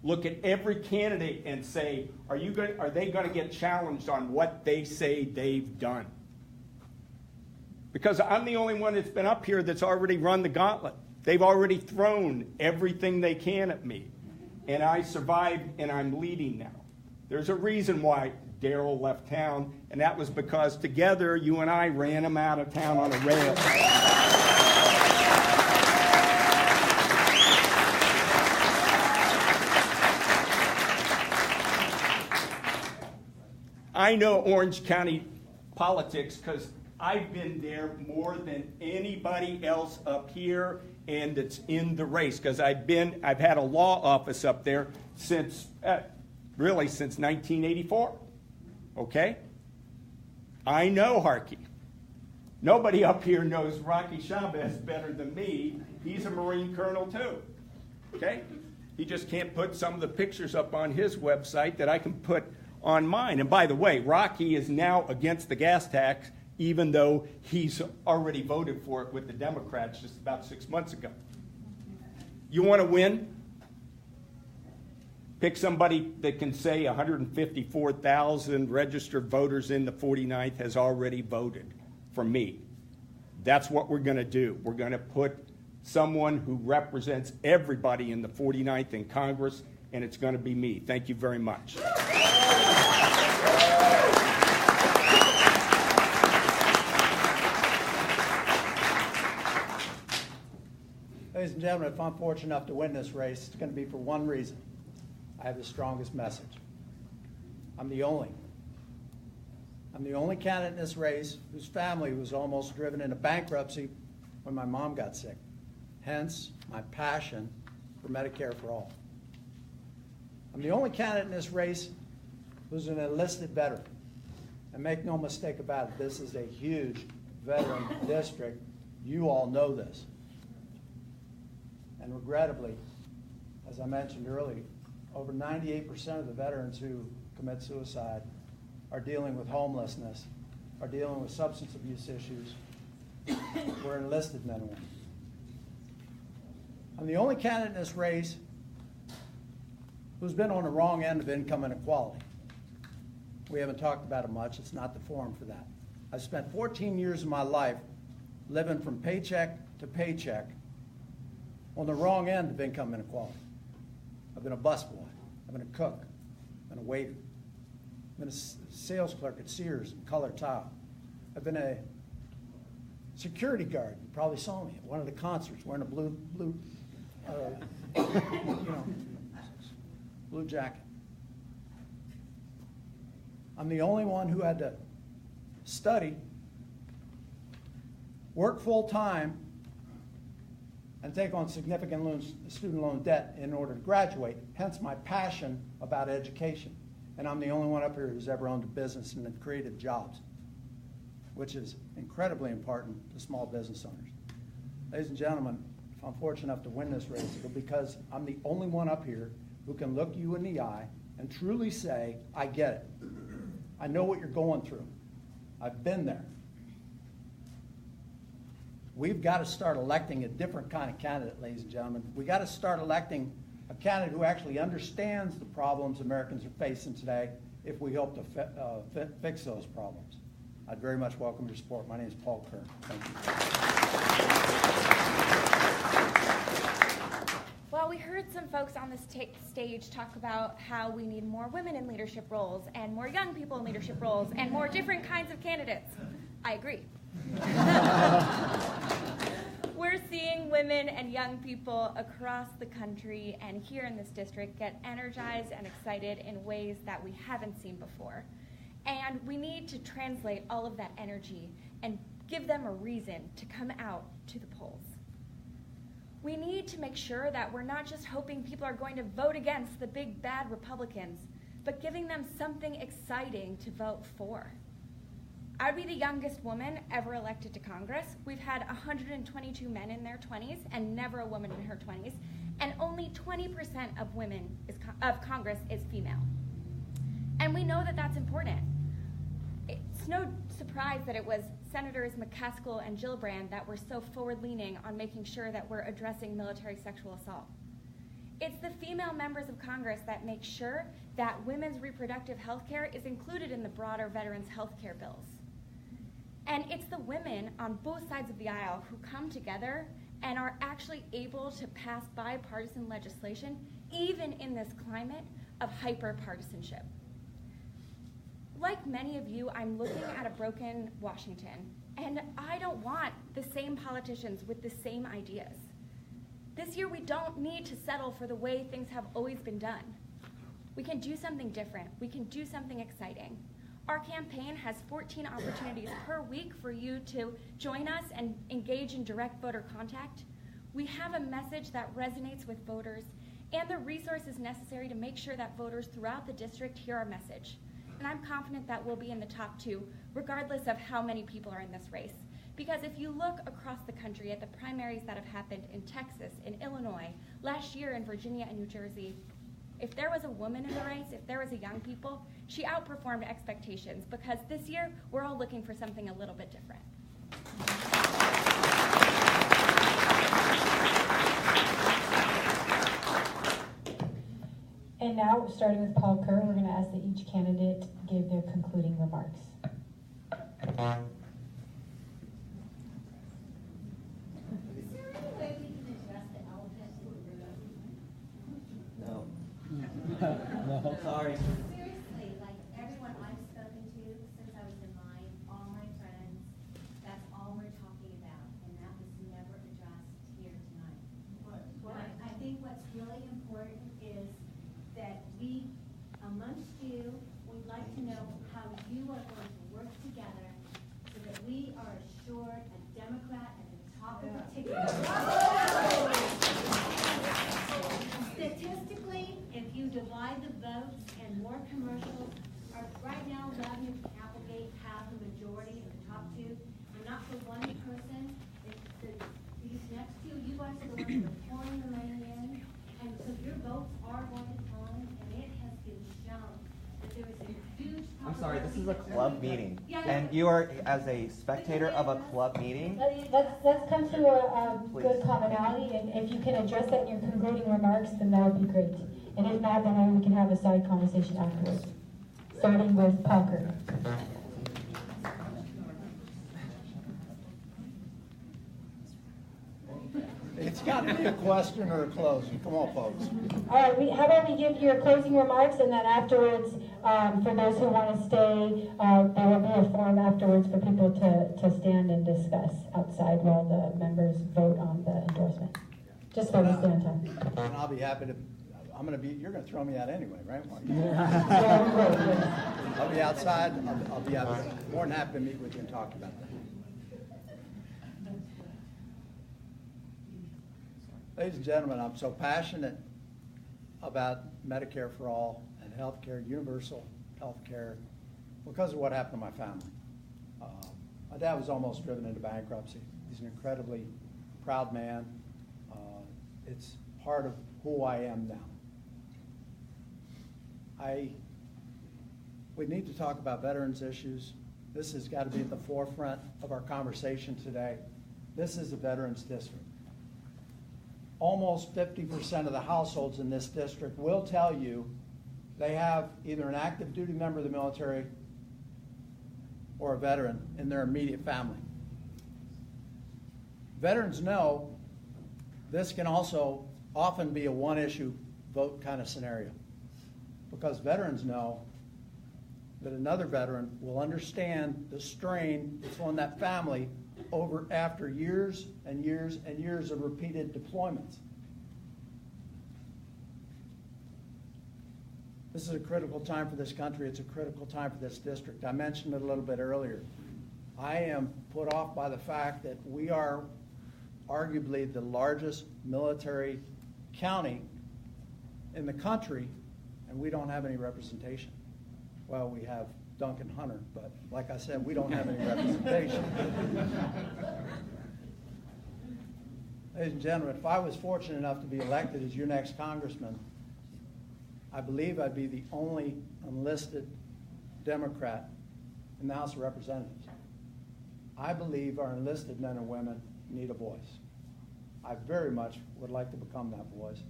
Look at every candidate and say, are they going to get challenged on what they say they've done? Because I'm the only one that's been up here that's already run the gauntlet. They've already thrown everything they can at me. And I survived, and I'm leading now. There's a reason why Darrell left town, and that was because together you and I ran him out of town on a rail. I know Orange County politics because I've been there more than anybody else up here, and it's in the race because I've had a law office up there since really since 1984. Okay, I know Harkey. Nobody up here knows Rocky Chavez better than me. He's a Marine Colonel too. Okay, he just can't put some of the pictures up on his website that I can put on mine. And by the way, Rocky is now against the gas tax, even though he's already voted for it with the Democrats just about 6 months ago. You want to win? Pick somebody that can say 154,000 registered voters in the 49th has already voted for me. That's what we're going to do. We're going to put someone who represents everybody in the 49th in Congress, and it's going to be me. Thank you very much. Ladies and gentlemen, if I'm fortunate enough to win this race, it's going to be for one reason. I have the strongest message. I'm the only candidate in this race whose family was almost driven into bankruptcy when my mom got sick. Hence, my passion for Medicare for all. I'm the only candidate in this race who's an enlisted veteran. And make no mistake about it, this is a huge veteran district. You all know this. And regrettably, as I mentioned earlier, over 98% of the veterans who commit suicide are dealing with homelessness, are dealing with substance abuse issues. We're enlisted men and women. I'm the only candidate in this race who's been on the wrong end of income inequality. We haven't talked about it much. It's not the forum for that. I've spent 14 years of my life living from paycheck to paycheck on the wrong end of income inequality. I've been a busboy. I've been a cook. I've been a waiter. I've been a sales clerk at Sears and Color Tile. I've been a security guard. You probably saw me at one of the concerts wearing a blue jacket. I'm the only one who had to study, work full time, and take on significant student loan debt in order to graduate, hence my passion about education. And I'm the only one up here who's ever owned a business and created jobs, which is incredibly important to small business owners. Ladies and gentlemen, if I'm fortunate enough to win this race, it'll be because I'm the only one up here who can look you in the eye and truly say, I get it. I know what you're going through. I've been there. We've got to start electing a different kind of candidate, ladies and gentlemen. We've got to start electing a candidate who actually understands the problems Americans are facing today if we hope to fix those problems. I'd very much welcome your support. My name is Paul Kerr. Thank you. Well, we heard some folks on this stage talk about how we need more women in leadership roles and more young people in leadership roles and more different kinds of candidates. I agree. We're seeing women and young people across the country and here in this district get energized and excited in ways that we haven't seen before. And we need to translate all of that energy and give them a reason to come out to the polls. We need to make sure that we're not just hoping people are going to vote against the big bad Republicans, but giving them something exciting to vote for. I'd be the youngest woman ever elected to Congress. We've had 122 men in their 20s and never a woman in her 20s, and only 20% of Congress is female. And we know that that's important. It's no surprise that it was Senators McCaskill and Gillibrand that were so forward-leaning on making sure that we're addressing military sexual assault. It's the female members of Congress that make sure that women's reproductive health care is included in the broader veterans' health care bills. And it's the women on both sides of the aisle who come together and are actually able to pass bipartisan legislation, even in this climate of hyper-partisanship. Like many of you, I'm looking at a broken Washington, and I don't want the same politicians with the same ideas. This year, we don't need to settle for the way things have always been done. We can do something different. We can do something exciting. Our campaign has 14 opportunities per week for you to join us and engage in direct voter contact. We have a message that resonates with voters and the resources necessary to make sure that voters throughout the district hear our message. And I'm confident that we'll be in the top 2, regardless of how many people are in this race. Because if you look across the country at the primaries that have happened in Texas, in Illinois, last year in Virginia and New Jersey, if there was a woman in the race, if there was a young people, she outperformed expectations, because this year we're all looking for something a little bit different. And now, starting with Paul Kerr, we're going to ask that each candidate give their concluding remarks. Is there any way we can address the elephant in the room? No. No. Sorry. Seriously, like everyone I've spoken to since I was in line, all my friends, that's all we're talking about, and that was never addressed here tonight. I think what's really important is that we, amongst you, would like to know how you are going to work together so that we are assured a Democrat at the top of the ticket. Statistically, if you divide the votes and more commercials, are right now Lavender and Applegate have the majority of the top 2, and not for one person. These next 2, you guys are the ones that are pouring the money in, and so your votes are going to come, and it has been shown that there is a huge. I'm sorry, this is a club meeting, Yeah. and you are as a spectator of a club meeting. Let's come to a good commonality, and if you can address that in your concluding remarks, then that would be great. And if not, then maybe we can have a side conversation afterwards, starting with Paul Kerr. It's got to be a question or a closing. Come on, folks. All right, how about we give your closing remarks, and then afterwards, for those who want to stay, there will be a forum afterwards for people to stand and discuss outside while the members vote on the endorsement. Just for the stand time. And I'll be happy to, you're going to throw me out anyway, right, Mark? I'll be outside. I'll be more than happy to meet with you and talk about that. Ladies and gentlemen, I'm so passionate about Medicare for all and health care, universal health care, because of what happened to my family. My dad was almost driven into bankruptcy. He's an incredibly proud man. It's part of who I am now. We need to talk about veterans issues. This has got to be at the forefront of our conversation today. This is a veterans district. Almost 50% of the households in this district will tell you they have either an active duty member of the military or a veteran in their immediate family. Veterans know this can also often be a one-issue vote kind of scenario, because veterans know that another veteran will understand the strain that's on that family after years and years and years of repeated deployments. This is a critical time for this country. It's a critical time for this district. I mentioned it a little bit earlier. I am put off by the fact that we are arguably the largest military county in the country, and we don't have any representation. Well, we have Duncan Hunter, but like I said, we don't have any representation. Ladies and gentlemen, if I was fortunate enough to be elected as your next congressman, I believe I'd be the only enlisted Democrat in the House of Representatives. I believe our enlisted men and women need a voice. I very much would like to become that voice.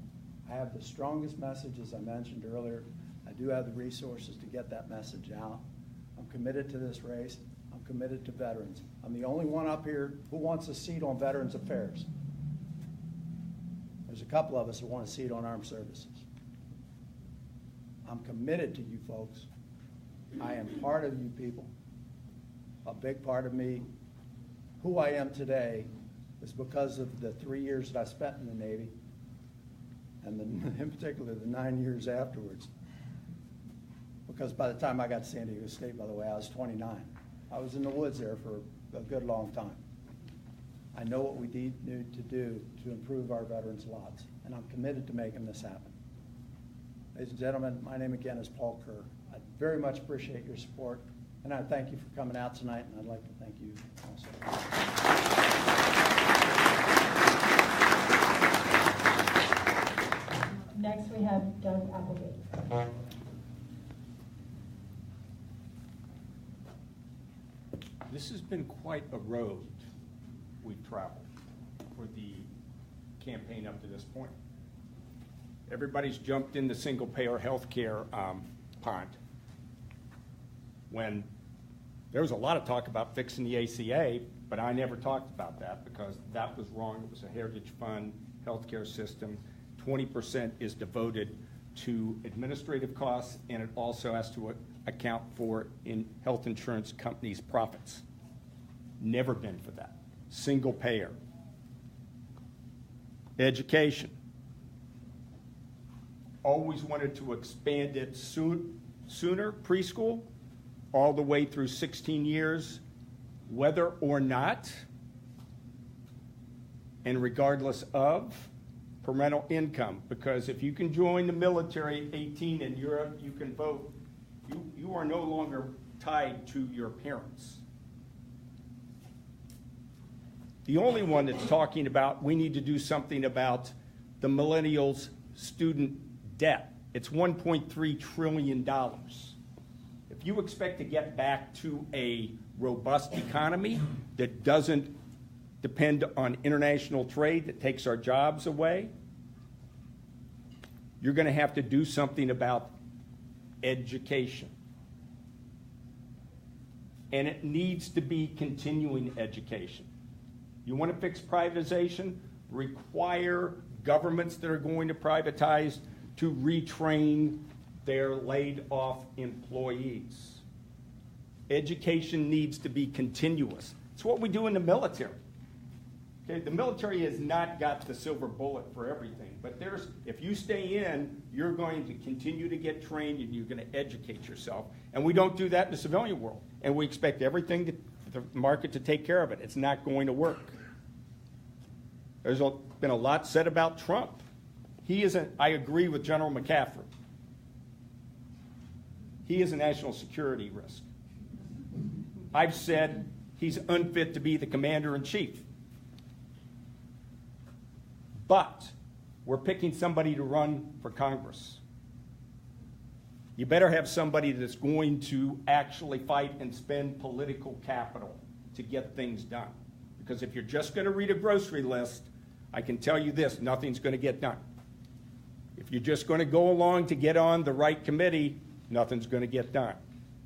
I have the strongest message, as I mentioned earlier. I do have the resources to get that message out. I'm committed to this race. I'm committed to veterans. I'm the only one up here who wants a seat on Veterans Affairs. There's a couple of us who want a seat on Armed Services. I'm committed to you folks. I am part of you people. A big part of me. Who I am today is because of the 3 years that I spent in the Navy, and in particular the 9 years afterwards. Because by the time I got to San Diego State, by the way, I was 29. I was in the woods there for a good long time. I know what we need to do to improve our veterans' lives, and I'm committed to making this happen. Ladies and gentlemen, my name again is Paul Kerr. I very much appreciate your support, and I thank you for coming out tonight, and I'd like to thank you also. Next, we have Doug Applegate. This has been quite a road we've traveled for the campaign up to this point. Everybody's jumped in the single-payer health care pond when there was a lot of talk about fixing the ACA, but I never talked about that because that was wrong. It was a heritage fund health care system. 20% is devoted to administrative costs, and it also has to account for health insurance companies' profits. Never been for that. Single payer. Education. Always wanted to expand it sooner, preschool, all the way through 16 years, whether or not, and regardless of, parental income. Because if you can join the military at 18 in Europe, you can vote. You are no longer tied to your parents. The only one that's talking about we need to do something about the millennials' student debt. It's $1.3 trillion. If you expect to get back to a robust economy that doesn't depend on international trade that takes our jobs away, you're going to have to do something about education. And it needs to be continuing education. You want to fix privatization? Require governments that are going to privatize to retrain their laid off employees. Education needs to be continuous. It's what we do in the military. Okay, the military has not got the silver bullet for everything, but if you stay in, you're going to continue to get trained and you're going to educate yourself. And we don't do that in the civilian world. And we expect everything the market to take care of it. It's not going to work. There's been a lot said about Trump. I agree with General McCaffrey. He is a national security risk. I've said he's unfit to be the commander-in-chief. But we're picking somebody to run for Congress. You better have somebody that's going to actually fight and spend political capital to get things done. Because if you're just going to read a grocery list, I can tell you this, nothing's going to get done. If you're just going to go along to get on the right committee, nothing's going to get done.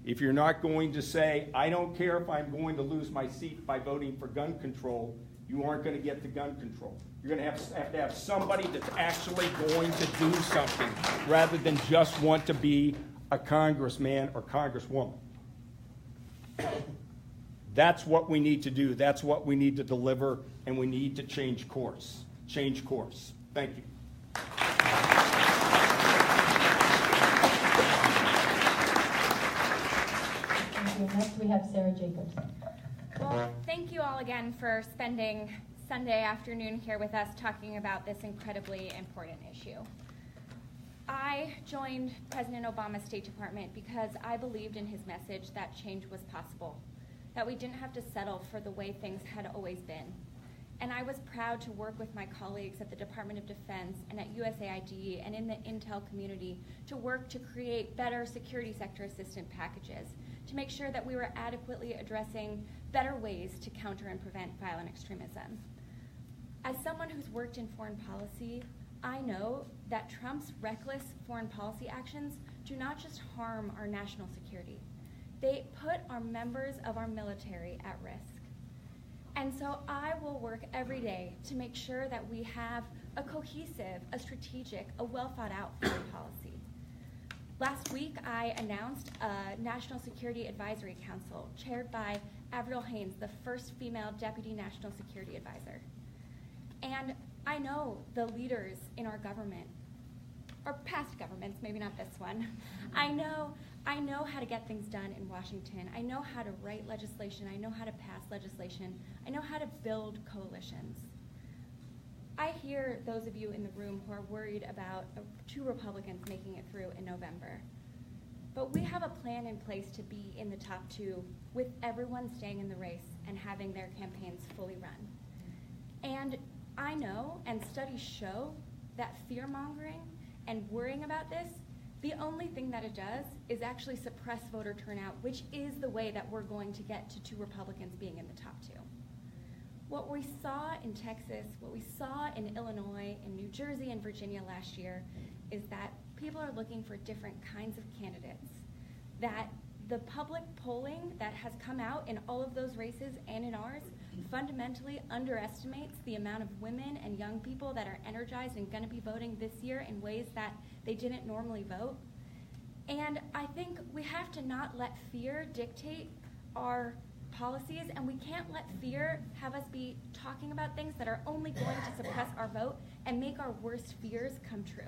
If you're not going to say, I don't care if I'm going to lose my seat by voting for gun control, you aren't going to get the gun control. You're going to have somebody that's actually going to do something rather than just want to be a congressman or congresswoman. That's what we need to do. That's what we need to deliver, and we need to change course. Change course. Thank you. Thank you. Next we have Sarah Jacobs. Well, thank you all again for spending Sunday afternoon here with us talking about this incredibly important issue. I joined President Obama's State Department because I believed in his message that change was possible, that we didn't have to settle for the way things had always been. And I was proud to work with my colleagues at the Department of Defense and at USAID and in the Intel community to work to create better security sector assistance packages to make sure that we were adequately addressing better ways to counter and prevent violent extremism. As someone who's worked in foreign policy, I know that Trump's reckless foreign policy actions do not just harm our national security. They put our members of our military at risk. And so I will work every day to make sure that we have a cohesive, a strategic, a well-thought-out foreign policy. Last week, I announced a National Security Advisory Council chaired by Avril Haines, the first female Deputy National Security Advisor. And I know the leaders in our government, or past governments, maybe not this one. I know how to get things done in Washington. I know how to write legislation. I know how to pass legislation. I know how to build coalitions. I hear those of you in the room who are worried about 2 Republicans making it through in November. But we have a plan in place to be in the top 2 with everyone staying in the race and having their campaigns fully run. And I know, and studies show, that fear-mongering and worrying about this, the only thing that it does is actually suppress voter turnout, which is the way that we're going to get to 2 Republicans being in the top 2. What we saw in Texas, what we saw in Illinois, in New Jersey, and Virginia last year is that people are looking for different kinds of candidates, that the public polling that has come out in all of those races and in ours fundamentally underestimates the amount of women and young people that are energized and going to be voting this year in ways that they didn't normally vote. And I think we have to not let fear dictate our policies, and we can't let fear have us be talking about things that are only going to suppress our vote and make our worst fears come true.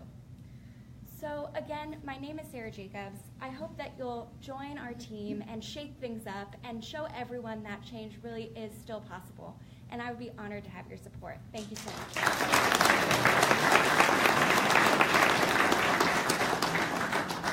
So again, my name is Sarah Jacobs. I hope that you'll join our team and shake things up and show everyone that change really is still possible. And I would be honored to have your support. Thank you so much.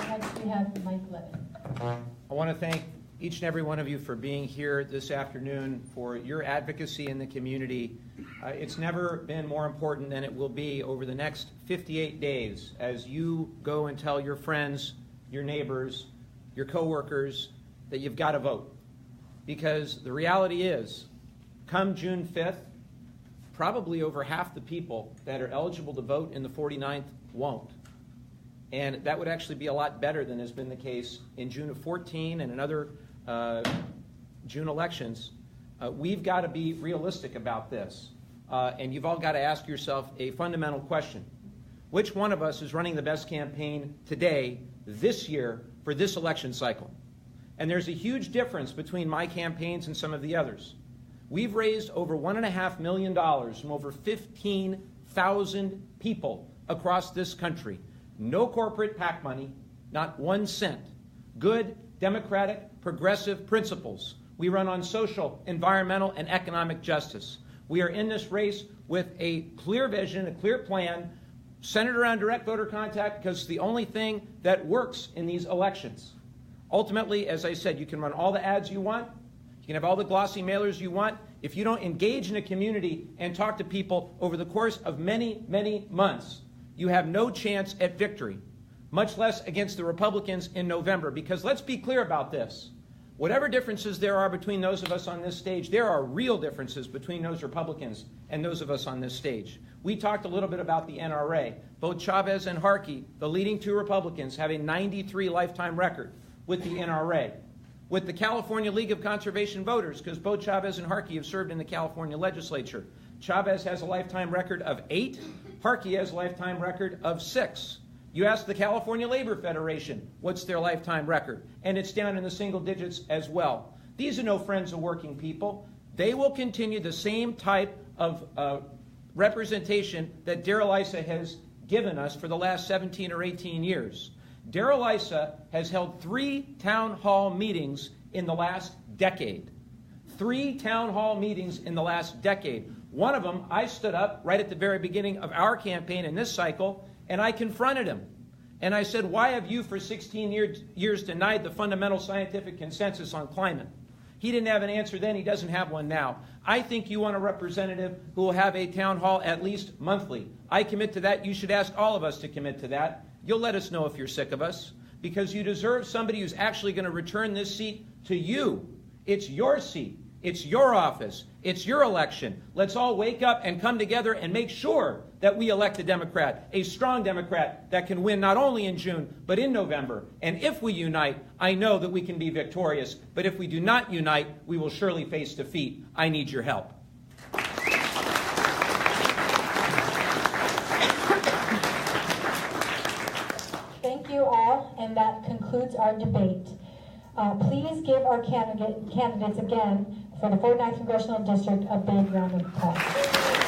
Next we have Mike Levin. I want to thank each and every one of you for being here this afternoon, for your advocacy in the community. It's never been more important than it will be over the next 58 days as you go and tell your friends, your neighbors, your coworkers that you've got to vote. Because the reality is, come June 5th, probably over half the people that are eligible to vote in the 49th won't. And that would actually be a lot better than has been the case in June of 14 and in other June elections. We've got to be realistic about this. And you've all got to ask yourself a fundamental question. Which one of us is running the best campaign today, this year, for this election cycle? And there's a huge difference between my campaigns and some of the others. We've raised over $1.5 million from over 15,000 people across this country. No corporate PAC money, not 1 cent. Good, democratic, progressive principles. We run on social, environmental, and economic justice. We are in this race with a clear vision, a clear plan, centered around direct voter contact, because it's the only thing that works in these elections. Ultimately, as I said, you can run all the ads you want. You can have all the glossy mailers you want. If you don't engage in a community and talk to people over the course of many, many months, you have no chance at victory, much less against the Republicans in November. Because let's be clear about this. Whatever differences there are between those of us on this stage, there are real differences between those Republicans and those of us on this stage. We talked a little bit about the NRA. Both Chavez and Harkey, the leading two Republicans, have a 93 lifetime record with the NRA. With the California League of Conservation Voters, because both Chavez and Harkey have served in the California legislature. Chavez has a lifetime record of 8. Harkey has a lifetime record of 6. You ask the California Labor Federation, what's their lifetime record? And it's down in the single digits as well. These are no friends of working people. They will continue the same type of representation that Darrell Issa has given us for the last 17 or 18 years. Darrell Issa has held 3 town hall meetings in the last decade. 3 town hall meetings in the last decade. One of them, I stood up right at the very beginning of our campaign in this cycle, and I confronted him. And I said, why have you for 16 years denied the fundamental scientific consensus on climate? He didn't have an answer then. He doesn't have one now. I think you want a representative who will have a town hall at least monthly. I commit to that. You should ask all of us to commit to that. You'll let us know if you're sick of us, because you deserve somebody who's actually going to return this seat to you. It's your seat. It's your office. It's your election. Let's all wake up and come together and make sure that we elect a Democrat, a strong Democrat that can win not only in June, but in November. And if we unite, I know that we can be victorious. But if we do not unite, we will surely face defeat. I need your help. Thank you all, and that concludes our debate. Please give our candidates again for the 49th Congressional District a big round of applause.